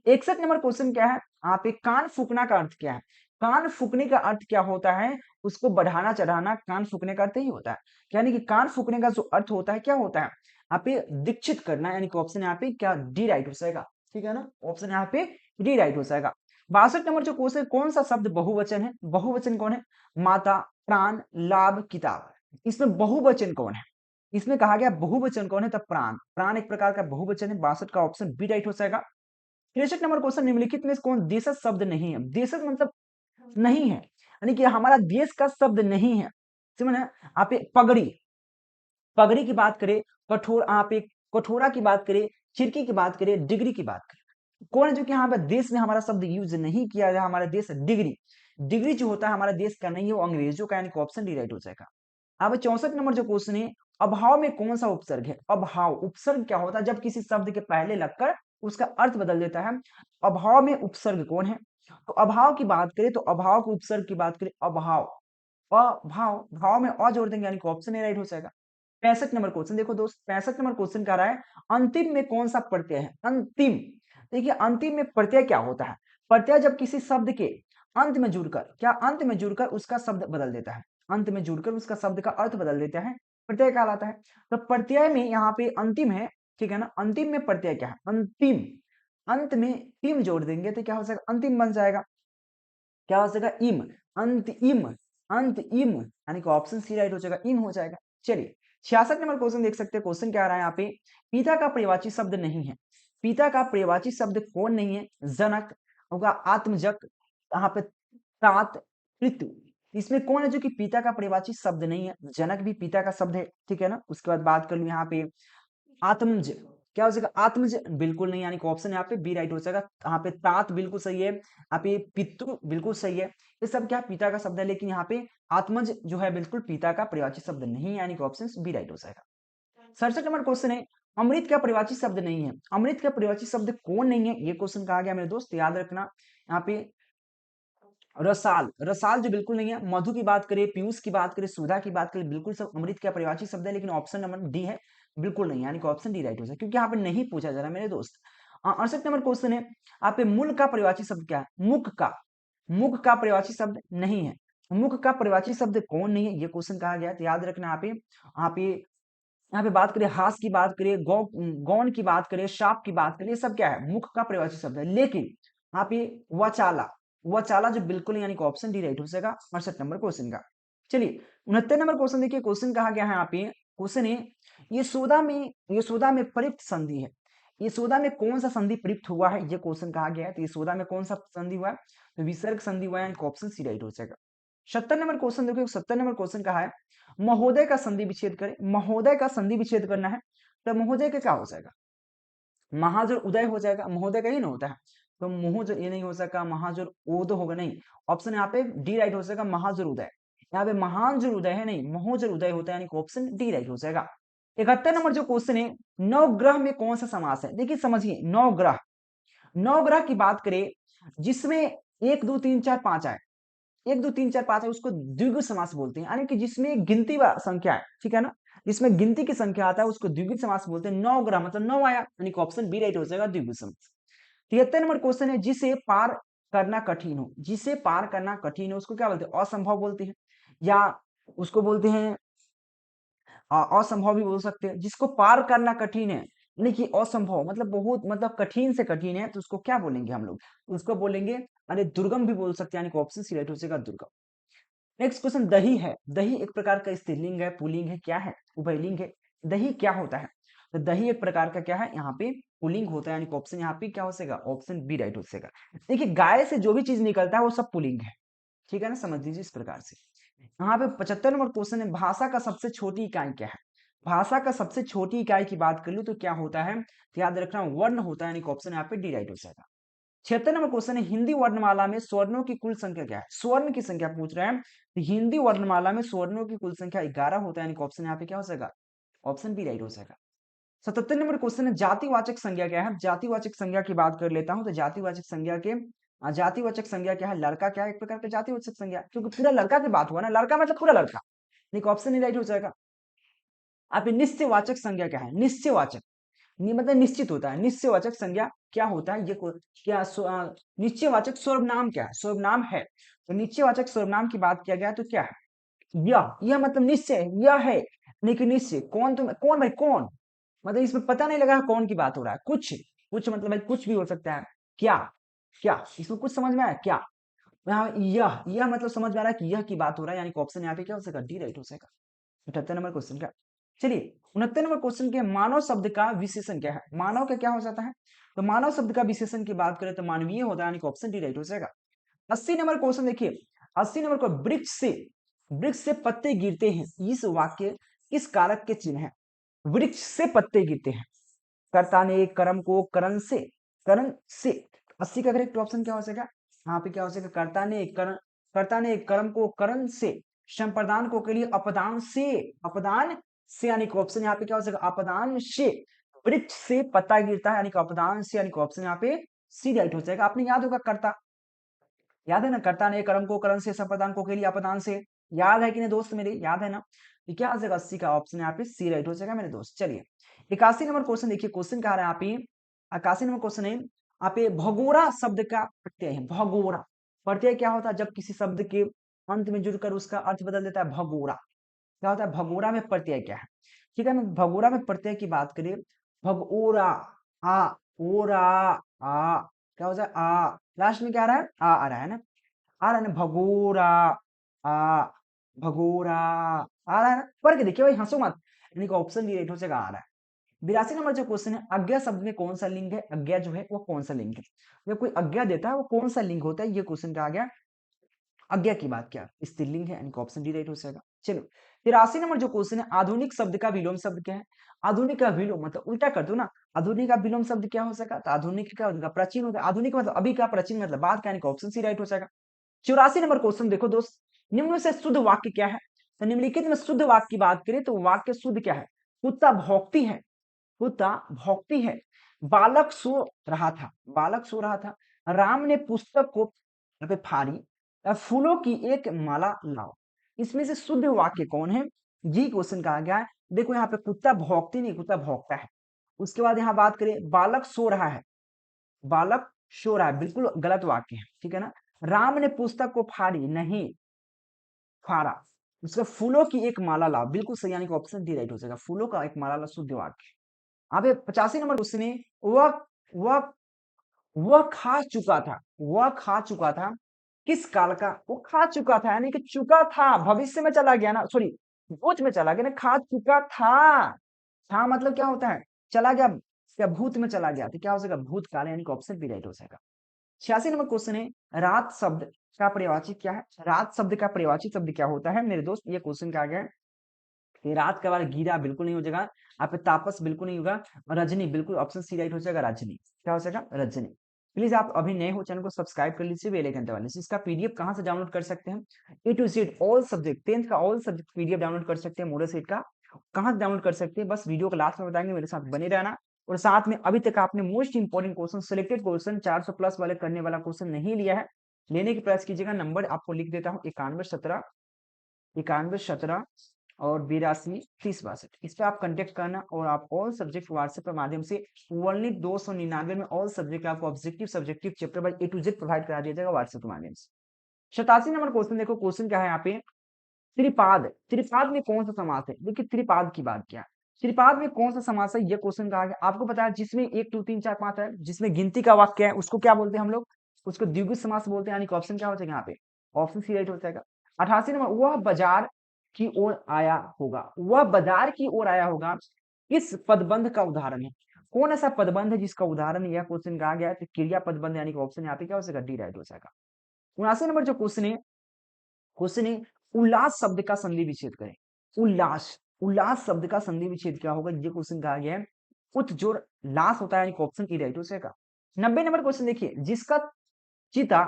61 नंबर क्वेश्चन क्या है, आप एक कान फूकना का अर्थ क्या है, कान फूकने का अर्थ क्या होता है, उसको बढ़ाना चढ़ाना कान फूकने का अर्थ ही होता है, यानी कि कान फूकने का जो अर्थ होता है क्या होता है, आप ये दीक्षित करना, यानी कि ऑप्शन यहाँ पे क्या डी राइट हो जाएगा, ठीक है ना, ऑप्शन यहाँ पे डी राइट हो जाएगा। 62 नंबर जो क्वेश्चन, कौन सा शब्द बहुवचन है, बहुवचन कौन है, माता, प्राण, लाभ, किताब, इसमें बहुवचन कौन है, इसमें कहा गया बहुवचन कौन है, तब प्राण। प्राण एक प्रकार का बहुवचन है, 62 का ऑप्शन बी राइट हो जाएगा। 63 नंबर क्वेश्चन, निम्नलिखित में से कौन देशज शब्द नहीं है। देशज मतलब नहीं है, यानी कि हमारा देश का शब्द नहीं है। समझ, आप पगड़ी, पगड़ी की बात करें, कठोर, आप एक कठोरा की बात करें, चिरकी की बात करें, डिग्री की बात करें, कौन है जो कि यहाँ पे देश में हमारा शब्द यूज नहीं किया गया, हमारा देश डिग्री। डिग्री जो होता है हमारा देश का नहीं है, वो अंग्रेजों का, यानी कि ऑप्शन डी राइट हो जाएगा। अब 64 नंबर जो क्वेश्चन है, अभाव में कौन सा उपसर्ग है। अभाव, उपसर्ग क्या होता है, जब किसी शब्द के पहले लगकर उसका अर्थ बदल देता है। अभाव में उपसर्ग कौन है, तो अभाव की बात करें, तो अभाव के उपसर्ग की बात करें, अभाव, अभाव, भाव में अ जोड़ देंगे, यानी कि ऑप्शन ए राइट हो जाएगा। 65 नंबर क्वेश्चन देखो दोस्त, 65 नंबर क्वेश्चन कह रहा है अंतिम में कौन सा प्रत्यय है। अंतिम, देखिए अंतिम में प्रत्यय क्या होता है। प्रत्यय जब किसी शब्द के अंत में जुड़कर, क्या अंत में जुड़कर उसका शब्द बदल देता है, अंत में जुड़कर उसका शब्द का अर्थ बदल देता है, प्रत्यय कहलाता है। तो प्रत्यय में यहाँ पे अंतिम है, ठीक है ना। अंतिम में प्रत्यय क्या है, अंतिम, अंत में तिम जोड़ देंगे तो क्या हो जाएगा, अंतिम बन जाएगा। क्या हो जाएगा, इम, अंत इम, अंत इम, यानी कि ऑप्शन सी राइट हो जाएगा, इम हो जाएगा। चलिए 66 नंबर क्वेश्चन देख सकते हैं, क्वेश्चन क्या आ रहा है यहाँ पे, पिता का पर्यायवाची शब्द नहीं है। पिता का पर्यायवाची शब्द कौन नहीं है, जनक होगा, आत्मजक, यहाँ पे तात, पृथु। इसमें कौन है जो कि पिता का पर्यायवाची शब्द नहीं है। जनक भी पिता का शब्द है, ठीक है ना। उसके बाद बात कर लूं यहाँ पे आत्मज, क्या हो जाएगा, आत्मज बिल्कुल नहीं, यानी कि ऑप्शन यहाँ पे बी राइट हो जाएगा। यहाँ पे तात बिल्कुल सही है, यहाँ पे पितृ बिल्कुल सही है। ये सब क्या पिता का शब्द है, लेकिन यहाँ पे आत्मज जो है बिल्कुल पिता का पर्यायवाची शब्द नहीं है, यानी कि ऑप्शन बी राइट हो जाएगा। 67 नंबर क्वेश्चन है, अमृत का पर्यायवाची शब्द नहीं है। अमृत का पर्यायवाची शब्द कौन नहीं है, ये क्वेश्चन कहा गया मेरे दोस्त, याद रखना। यहाँ पे रसाल, रसाल जो बिल्कुल नहीं है। मधु की बात करें, पीयूष की बात करें, सुधा की बात करें, बिल्कुल सब अमृत का पर्यायवाची शब्द है, लेकिन ऑप्शन नंबर डी है, बिल्कुल नहीं, यानी कि ऑप्शन डी राइट हो जाए, क्योंकि यहाँ पे नहीं पूछा जा रहा मेरे दोस्त। 68 नंबर क्वेश्चन है, आप पे मूल का पर्यायवाची शब्द क्या है, मुख का, मुख का पर्यायवाची शब्द नहीं है। मुख का पर्यायवाची शब्द कौन नहीं है, ये क्वेश्चन कहा गया है, तो याद रखना। यहाँ पे बात करें, हास की बात करें, गौन की बात करें, शाप की बात करें, ये सब क्या है, मुख का पर्यायवाची शब्द है। लेकिन यहाँ पे वचाला, वचाला जो बिल्कुल, यानी कि ऑप्शन डी राइट हो जाएगा 68 नंबर क्वेश्चन का। चलिए 69 नंबर क्वेश्चन देखिए, क्वेश्चन कहा गया है यहाँ पे, क्वेश्चन है यशोदा में प्रयुक्त संधि है। यशोदा में कौन सा संधि प्रयुक्त हुआ है, ये क्वेश्चन कहा गया है। तो यशोदा में कौन सा संधि हुआ है, तो विसर्ग संधि हुआ है, यानी कि ऑप्शन सी राइट हो जाएगा। 70 नंबर क्वेश्चन देखिए, 70 नंबर क्वेश्चन कहा है महोदय का संधि विच्छेद करें। महोदय का संधि विच्छेद करना है, तो महोदय का क्या हो जाएगा, महाजोर उदय हो जाएगा, महोदय का ही ना होता है। तो मोहजोर ये नहीं हो सका, महाजोर ओद होगा नहीं, ऑप्शन यहाँ पे डी राइट हो जाएगा, महाजोर उदय। यहाँ पे महान जोर उदय है नहीं, महोजोर उदय होता है, यानी कि ऑप्शन डी राइट हो जाएगा। 71 नंबर जो क्वेश्चन है, नवग्रह में कौन सा समास है। देखिए समझिए, नवग्रह, नवग्रह की बात करें जिसमें 1 2 3 4 5 आए, 1 2 3 4 5 है, उसको द्विगुण समास बोलते हैं, यानी कि जिसमें गिनती व संख्या है, ठीक है ना। जिसमें गिनती की संख्या आता है उसको द्विगुण समास बोलते हैं। 9 ग्राम मतलब 9 आया, यानी कि ऑप्शन बी राइट हो जाएगा, द्विगुण समास। 73 नंबर क्वेश्चन है, जिसे पार करना कठिन हो, जिसे पार करना कठिन हो उसको क्या बोलते हैं, असंभव बोलते हैं, या उसको बोलते हैं असंभव भी बोल सकते हैं। जिसको पार करना कठिन है, यानी कि असंभव मतलब बहुत, मतलब कठिन से कठिन है, तो उसको क्या बोलेंगे हम लोग, उसको बोलेंगे, अरे दुर्गम भी बोल सकते हैं, यानी कि ऑप्शन सी राइट हो जाएगा, दुर्गम। नेक्स्ट क्वेश्चन, दही है। दही एक प्रकार का स्त्रीलिंग है, पुल्लिंग है, क्या है, उभयलिंग है। दही क्या होता है, तो दही एक प्रकार का क्या है, यहाँ पे पुल्लिंग होता है, यानी कि ऑप्शन यहाँ पे क्या हो जाएगा, ऑप्शन बी राइट हो जाएगा। देखिए गाय से जो भी चीज निकलता है वो सब पुल्लिंग है, ठीक है ना, समझ लीजिए इस प्रकार से। यहाँ पे 75 नंबर क्वेश्चन है, भाषा का सबसे छोटी इकाई क्या है। भाषा का सबसे छोटी इकाई की बात कर लूं तो क्या होता है, तो याद रखना वर्ण होता है, यानी कि ऑप्शन यहाँ पे डी राइट हो जाएगा। 76 नंबर क्वेश्चन है, हिंदी वर्णमाला में स्वर्णों की कुल संख्या क्या है। स्वर्ण की संख्या पूछ रहे हैं, तो हिंदी वर्णमाला में स्वर्णों की कुल संख्या 11 होता है, यानी कि ऑप्शन यहाँ पे क्या हो जाएगा, ऑप्शन बी राइट हो जाएगा। 77 नंबर क्वेश्चन है, जातिवाचक संज्ञा क्या है। जातिवाचक संज्ञा की बात कर लेता हूं, तो जातिवाचक संज्ञा के जातिवाचक संज्ञा क्या है, लड़का क्या है, एक प्रकार का जातिवाचक संज्ञा, क्योंकि पूरा लड़का की बात हुआ ना, लड़का मतलब पूरा लड़का, यानी कि ऑप्शन ही राइट हो जाएगा। आप निश्चयवाचक संज्ञा क्या है, निश्चयवाचक, मतलब निश्चित होता है, निश्चयवाचक संज्ञा क्या होता है, ये क्या निश्चयवाचक सर्वनाम क्या है, सर्वनाम है। तो निश्चयवाचक सर्वनाम की बात किया गया तो क्या है, यह मतलब निश्चय, यह है, लेकिन निश्चय कौन, तो कौन भाई, कौन, मतलब इसमें पता नहीं लगा कौन की बात हो रहा है, कुछ, कुछ मतलब भाई कुछ भी हो सकता है, क्या, क्या इसमें कुछ समझ में आया क्या। यहाँ यह मतलब समझ में आ रहा है कि यह की बात हो रहा है, यानी कि ऑप्शन यहाँ पे क्या हो सकता है, डी राइट हो जाएगा। 78 नंबर क्वेश्चन का। चलिए 69 नंबर क्वेश्चन के मानव शब्द का विशेषण क्या है? मानव का क्या हो जाता है? तो मानव शब्द का विशेषण की बात करें तो मानवीय होता है, यानी कि ऑप्शन डी राइट हो जाएगा। 80 नंबर क्वेश्चन देखिए, 80 नंबर को वृक्ष से पत्ते गिरते हैं, इस वाक्य किस कारक के चिन्ह है? वृक्ष से पत्ते गिरते हैं, कर्ता ने एक कर्म को करण से 80 का करेक्ट ऑप्शन क्या हो जाएगा? यहाँ पे क्या हो जाएगा? कर्ता ने एक कर्म को करण से, संप्रदान को के लिए अपदान से यानी कि ऑप्शन यहाँ पे क्या हो जाएगा? अपदान से वृक्ष से पत्ता गिरता है, यानी कि अपदान से, यानी कि ऑप्शन यहाँ पे सी राइट हो जाएगा। आपने याद होगा कर्ता, याद है ना? कर्ता ने कर्म को करण से, संप्रदान को के लिए अपदान से, याद है कि नहीं दोस्त मेरे? याद है ना? तो क्या आ जाएगा? 80 का ऑप्शन यहाँ पे सी राइट हो जाएगा मेरे दोस्त। चलिए 81 नंबर क्वेश्चन देखिए, क्वेश्चन कह रहा है आप ये 81 नंबर क्वेश्चन है आप ये भगोरा शब्द का प्रत्यय है। भगोरा प्रत्यय क्या होता है? जब किसी शब्द के अंत में जुड़कर उसका अर्थ बदल देता है, भगोरा क्या होता है? भगोरा में प्रत्यय क्या है? ठीक है ना? भगोरा में प्रत्यय की बात करें, भगोरा आ ओरा आ क्या हो जाए? आ लास्ट में क्या आ रहा है? आ रहा है ना? आ रहा है ना? भगोरा आ भगोरा आ रहा है ना? पढ़ के देखिए भाई, हंसो मत, यानी कि ऑप्शन डी राइट हो जाएगा, आ रहा है। 82 नंबर जो क्वेश्चन है, आज्ञा शब्द में कौन सा लिंग है? आज्ञा जो है वो कौन सा लिंग है? जब कोई आज्ञा देता है वो कौन सा लिंग होता है? ये क्वेश्चन कहा गया। आज्ञा की बात क्या? स्त्रीलिंग है, यानी कि ऑप्शन डी राइट हो जाएगा। चलो 83 नंबर जो क्वेश्चन है, आधुनिक शब्द का विलोम शब्द क्या है? आधुनिक का विलोम मतलब उल्टा कर दो ना, आधुनिक का विलोम शब्द क्या हो सका? तो आधुनिक क्या होगा? प्राचीन होगा। आधुनिक मतलब अभी का, प्राचीन मतलब बाद का, यानी कि ऑप्शन सी राइट हो जाएगा। 84 नंबर क्वेश्चन देखो दोस्त, निम्न में से शुद्ध वाक्य क्या है? तो निम्नलिखित में शुद्ध वाक्य की बात करें तो वाक्य शुद्ध क्या है? कुत्ता भौंकती है, कुत्ता भौंकती है। बालक सो रहा था। राम ने पुस्तक को पे फाड़ी, फूलों की एक माला लाओ। इसमें से शुद्ध वाक्य कौन है? ये क्वेश्चन कहा गया है। देखो यहाँ पे कुत्ता भौंकती नहीं, कुत्ता भौंकता है। उसके बाद यहाँ बात करें, बालक सो रहा है, बालक सो रहा है, बिल्कुल गलत वाक्य है, ठीक है ना? राम ने पुस्तक को फाड़ी नहीं, फाड़ा। उसका फूलों की एक माला लाओ, बिल्कुल सही, यानी कि ऑप्शन डी राइट हो जाएगा। फूलों का एक माला ला, शुद्ध वाक्य। अब 85 नंबर क्वेश्चन है, वह वह वह खा चुका था, वह खा चुका था किस काल का? वो खा चुका था, यानी कि चुका था, भविष्य में चला गया ना, सॉरी भूत में चला गया ना, खा चुका था मतलब क्या होता है? चला गया, क्या भूत में चला गया? तो क्या हो जाएगा? भूतकाल, यानी कि ऑप्शन बी राइट हो जाएगा। 86 नंबर क्वेश्चन है, रात शब्द का पर्यायवाची क्या है? रात शब्द का पर्यायवाची शब्द क्या होता है मेरे दोस्त? ये क्वेश्चन कहा गया है। ये रात के बाद गीरा बिल्कुल नहीं हो जाएगा, आप पे तापस बिल्कुल नहीं होगा, और रजनी बिल्कुल ऑप्शन सी राइट हो जाएगा। रजनी क्या हो जाएगा? रजनी। प्लीज आप अभी नए हो, चैनल को सब्सक्राइब कर लीजिए, बेल आइकन दबा लीजिए। इसका पीडीएफ कहाँ से डाउनलोड कर सकते हैं? A to Z all subject, 10th का ऑल सब्जेक्ट पीडीएफ डाउनलोड कर सकते हैं मॉडल सेट का। कहाँ से डाउनलोड कर सकते हैं? बस वीडियो को लास्ट में बताएंगे, मेरे साथ बने रहना। और साथ में अभी तक आपने most important question, selected question 400 plus वाले करने वाला क्वेश्चन नहीं लिया है, लेने की प्रयास कीजिएगा। नंबर आपको लिख देता हूँ, 9117 और 823062, इस पे आप कांटेक्ट करना, और आप ऑल सब्जेक्ट व्हाट्सएप के माध्यम से ओनली 299 में ऑल सब्जेक्ट आपको objective subjective chapter by A to Z provide करा दिया जाएगा व्हाट्सएप के माध्यम से। 87 नंबर क्वेश्चन देखो, क्वेश्चन क्या है यहाँ पे? त्रिपाद, त्रिपाद में कौन सा समास है? देखिए त्रिपाद की बात क्या है, त्रिपाद में कौन सा समास है, ये क्वेश्चन कहा गया। आपको पता है जिसमें 1 2 3 4 5 है, जिसमें गिनती का वाक्य है, उसको क्या बोलते हैं हम लोग? उसको द्विगुण समास बोलते हैं, यानी कि ऑप्शन क्या हो जाएगा यहाँ पे? ऑप्शन सी राइट हो जाएगा। 88 नंबर, वह बाजार की ओर आया होगा, वह बाजार की ओर आया होगा किस पदबंध का उदाहरण है? कौन ऐसा पदबंध है जिसका उदाहरण यह क्वेश्चन कहा गया है? तो क्रिया पदबंध, यानी कि ऑप्शन यहाँ पे क्या हो जाएगा? डी राइट हो जाएगा। 79 नंबर जो क्वेश्चन है, उल्लास शब्द का संधि विच्छेद करें। उल्लास, उल्लास शब्द का संधि विच्छेद क्या होगा? ये क्वेश्चन कहा गया है। उत जो लास होता है, यानी कि ऑप्शन ई राइट हो जाएगा। 90 नंबर क्वेश्चन देखिए, चिता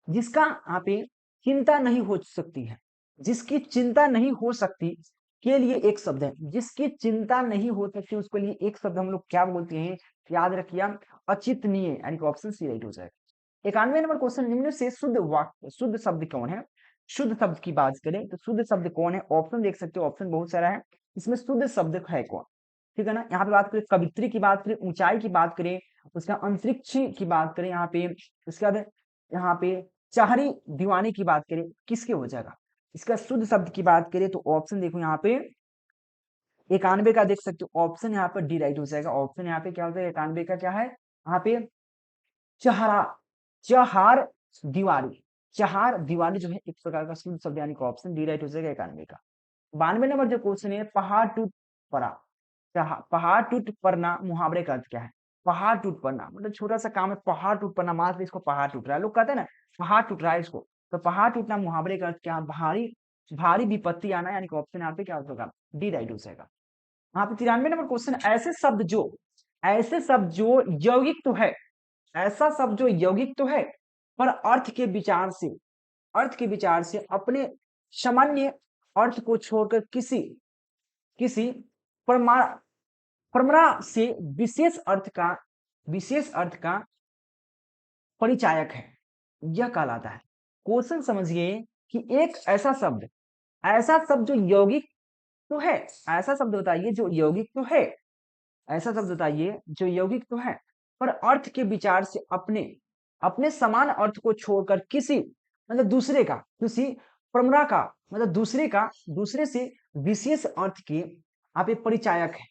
जिसका यहाँ पे चिंता नहीं हो सकती है, जिसकी चिंता नहीं हो सकती के लिए एक शब्द है, जिसकी चिंता नहीं हो सकती उसके लिए एक शब्द हम लोग क्या बोलते हैं? याद रखिए, अचिंतनीय, यानी कि ऑप्शन सी राइट हो जाएगा। 91 नंबर क्वेश्चन, निम्न से शुद्ध वाक्य, शुद्ध शब्द कौन है? शुद्ध शब्द की बात करें तो शुद्ध शब्द कौन है? ऑप्शन देख सकते हो, ऑप्शन बहुत सारा है, इसमें शुद्ध शब्द है कौन? ठीक है ना? यहाँ पे बात करें कवित्री की, बात करें ऊंचाई की, बात करें उसका अंतरिक्ष की, बात करें यहाँ पे, उसके बाद यहाँ पे चाहरी दीवानी की बात करें, किसके हो जाएगा? इसका शुद्ध शब्द की बात करें तो ऑप्शन देखो यहाँ पे 91 का देख सकते हो, ऑप्शन यहाँ पर डी राइट हो जाएगा। ऑप्शन यहाँ पे क्या होता है? 91 का क्या है यहाँ पे? चहरा, चहार दीवारी, चहार दीवारी जो है एक प्रकार का शुद्ध शब्द, यानी कि ऑप्शन डी राइट हो जाएगा 91 का। 92 नंबर जो क्वेश्चन है, पड़ा। पहाड़ टूट पड़ना मुहावरे का अर्थ क्या है? पहाड़ टूट पड़ना मतलब छोटा सा काम है, पहाड़ टूट पड़ना, मान लीजिए इसको पहाड़ टूट रहा है, लोग कहते हैं ना पहाड़ टूट रहा है इसको, तो पहाड़ टूटना मुहावरे का अर्थ क्या है? भारी भारी विपत्ति आना, यानी कि ऑप्शन यहाँ पे क्या होगा? डी राइट हो जाएगा। यहाँ पे 93 नंबर क्वेश्चन, ऐसे शब्द जो यौगिक तो है, ऐसा शब्द जो यौगिक तो है पर अर्थ के विचार से अपने सामान्य अर्थ को छोड़कर किसी किसी परमा परम्परा से विशेष अर्थ का परिचायक है, यह कहलाता है। क्वेश्चन समझिए कि एक ऐसा शब्द जो यौगिक तो है, ऐसा शब्द बताइए जो यौगिक तो है, ऐसा शब्द बताइए जो यौगिक तो है पर अर्थ के विचार से अपने अपने समान अर्थ को छोड़कर किसी मतलब दूसरे का किसी परम्परा का मतलब दूसरे से विशेष अर्थ के आप एक परिचायक है,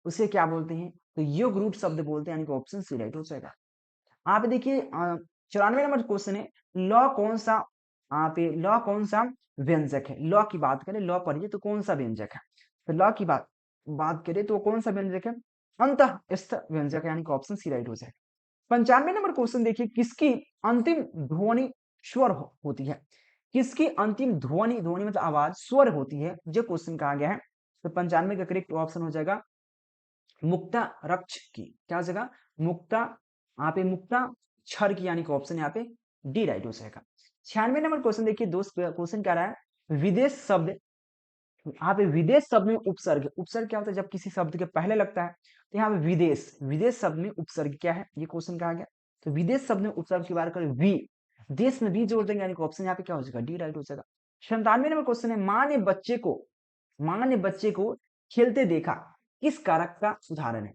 उसे क्या बोलते हैं? तो योग रूप शब्द बोलते हैं, यानी कि ऑप्शन सी राइट हो जाएगा। आप देखिए 94 नंबर क्वेश्चन है, लॉ कौन सा व्यंजक है? लॉ की बात करें, लॉ पढ़िए तो कौन सा व्यंजक है? तो लॉ की बात करें तो कौन सा व्यंजक है? अंतःस्थ व्यंजक है, यानी कि ऑप्शन सी राइट हो जाएगा। 95 नंबर क्वेश्चन देखिए, किसकी अंतिम ध्वनि स्वर होती है? किसकी अंतिम ध्वनि ध्वनि मतलब आवाज स्वर होती है, जो क्वेश्चन कहा गया है। तो 95 का करेक्ट ऑप्शन हो जाएगा मुक्ता रक्ष की, क्या हो जाएगा? मुक्ता, यहाँ पे मुक्ता क्षर की, यानी कि ऑप्शन यहाँ पे डी राइट हो जाएगा। 96 नंबर क्वेश्चन देखिए दोस्त, क्वेश्चन क्या रहा है? विदेश शब्द, यहाँ पे विदेश शब्द में उपसर्ग क्या होता है? जब किसी शब्द के पहले लगता है, तो यहाँ पे विदेश शब्द में उपसर्ग क्या है? ये क्वेश्चन कहा गया। तो विदेश शब्द में उपसर्ग की बात करें, वी, देश में वी जोड़ देंगे, यानी कि ऑप्शन यहाँ पे क्या हो जाएगा? डी राइट हो जाएगा। 97 नंबर क्वेश्चन है, माँ ने बच्चे को खेलते देखा, किस कारक का उदाहरण है?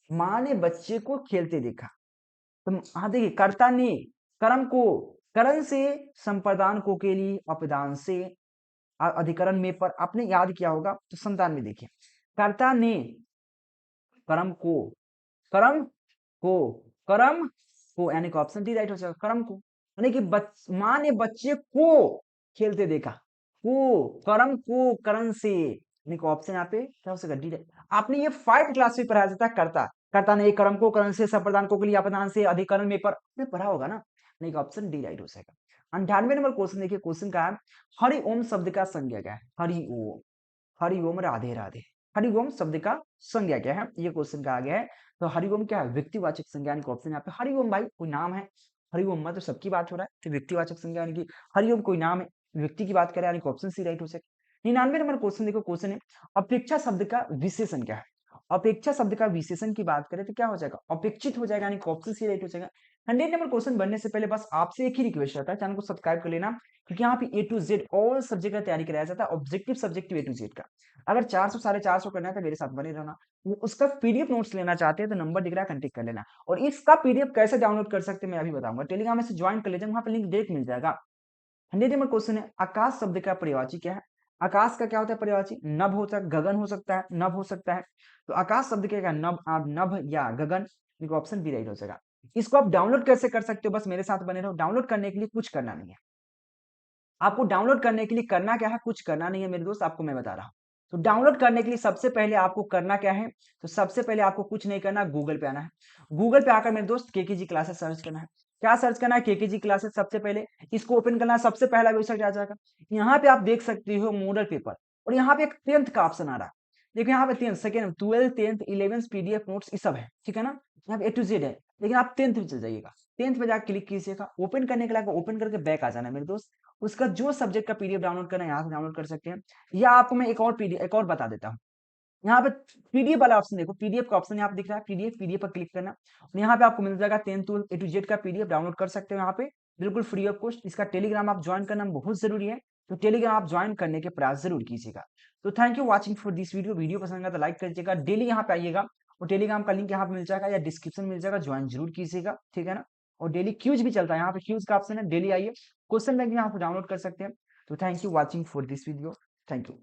माँ ने बच्चे को खेलते देखा, तो हाँ देखिए, कर्ता ने कर्म को करण से संप्रदान को के लिए अपदान से अधिकरण में पर आपने याद किया होगा, तो संतान में देखिए, कर्ता ने कर्म को कर्म को कर्म को, यानी कि ऑप्शन डी राइट हो जाएगा, कर्म को, यानी कि माँ ने बच्चे को खेलते देखा, को कर्म को करण से, यानी कि ऑप्शन यहाँ पे क्या हो सकता? D right. आपने ये 5th क्लास में पढ़ाया जाता है, कर्ता ने कर्म को करण से संप्रदान को के लिए अपदान से अधिकरण में पर, आपने पढ़ा होगा ना, यानी कि ऑप्शन डी राइट हो जाएगा। 98 नंबर क्वेश्चन देखिए, क्वेश्चन का है, हरि ओम शब्द का संज्ञा क्या है? हरि ओम राधे राधे, हरि ओम शब्द का संज्ञा क्या है? ये क्वेश्चन का आ गया है। तो हरि ओम क्या है? व्यक्तिवाचक संज्ञा, यानी कि ऑप्शन यहाँ पे हरि ओम, भाई कोई नाम है, हरि ओम मतलब सबकी बात हो रहा है, तो व्यक्तिवाचक संज्ञा, यानी कि हरि ओम कोई नाम है, व्यक्ति की बात करें, यानी कि ऑप्शन सी राइट हो जाएगा। 99 नंबर क्वेश्चन देखो, क्वेश्चन है, अपेक्षा शब्द का विशेषण क्या है? अपेक्षा शब्द का विशेषण की बात करें तो क्या हो जाएगा? अपेक्षित हो जाएगा, यानी कि ऑप्शन सी राइट हो जाएगा। 100 नंबर क्वेश्चन बनने से पहले बस आपसे एक ही रिक्वेस्ट रहता है, चैनल को सब्सक्राइब कर लेना, क्योंकि यहाँ पे A to Z all subject का तैयारी कराया जाता है, objective subjective A to Z का। अगर 400 450 करना है तो मेरे साथ बने रहना। उसका पीडीएफ नोट्स लेना चाहते हैं तो नंबर दिख रहा है, कांटेक्ट कर लेना। और इसका पीडीएफ कैसे डाउनलोड कर सकते हैं मैं अभी बताऊंगा, टेलीग्राम में से ज्वाइन कर लीजिए, वहां पे लिंक डायरेक्ट मिल जाएगा। 100 नंबर क्वेश्चन है, आकाश शब्द का पर्यायवाची क्या है? आकाश का क्या होता है पर्यायवाची? नभ हो सकता है, गगन हो सकता है, नभ हो सकता है। तो आकाश शब्द क्या है? नभ या गगन, ऑप्शन बी राइट हो जाएगा। इसको आप डाउनलोड कैसे कर सकते हो? बस मेरे साथ बने रहो। डाउनलोड करने के लिए कुछ करना नहीं है, आपको डाउनलोड करने के लिए करना क्या है? कुछ करना नहीं है मेरे दोस्त, आपको मैं बता रहा हूँ। तो डाउनलोड करने के लिए सबसे पहले आपको करना क्या है? तो सबसे पहले आपको कुछ नहीं करना, गूगल पे आना है। गूगल पे आकर मेरे दोस्त केकेजी क्लासेस सर्च करना है। क्या सर्च करना है? KKG classes. सबसे पहले इसको ओपन करना है, सबसे पहला वेबसाइट आ जाएगा। यहाँ पे आप देख सकते हो मॉडल पेपर, और यहाँ पे एक 10th का ऑप्शन आ रहा है। देखो यहाँ पे 10th, second, 12, 10th, 11 PDF notes ये सब है, ठीक है ना? यहाँ पे A to Z है, लेकिन आप 10th में चल जाइएगा। 10th पे जाकर क्लिक कीजिएगा, ओपन करने के लिए ओपन करके बैक आ जाना है मेरे दोस्त। उसका जो सब्जेक्ट का पीडीएफ डाउनलोड करना है यहाँ से डाउनलोड कर सकते हैं, या आपको मैं एक और बता देता हूँ। यहाँ पे पीडीएफ वाला ऑप्शन देखो, पीडीएफ का ऑप्शन यहाँ पे दिख रहा है, पीडीएफ पर क्लिक करना, और यहाँ पे आपको मिल जाएगा 10th A to Z का पीडीएफ डाउनलोड कर सकते हो यहाँ पे, बिल्कुल फ्री ऑफ कॉस्ट। इसका टेलीग्राम आप ज्वाइन करना बहुत जरूरी है, तो टेलीग्राम आप ज्वाइन करने के प्रयास जरूर कीजिएगा। तो thank you watching for this video पसंद आया तो लाइक करिएगा, डेली यहाँ पे आइएगा, और टेलीग्राम का लिंक यहाँ पे मिल जाएगा या डिस्क्रिप्शन मिल जाएगा, ज्वाइन जरूर कीजिएगा, ठीक है ना? और डेली क्यूज भी चलता है, यहाँ पे क्यूज का ऑप्शन है, डेली आइए, क्वेश्चन बैंक यहाँ पे डाउनलोड कर सकते हैं। तो thank you watching for this video, thank you.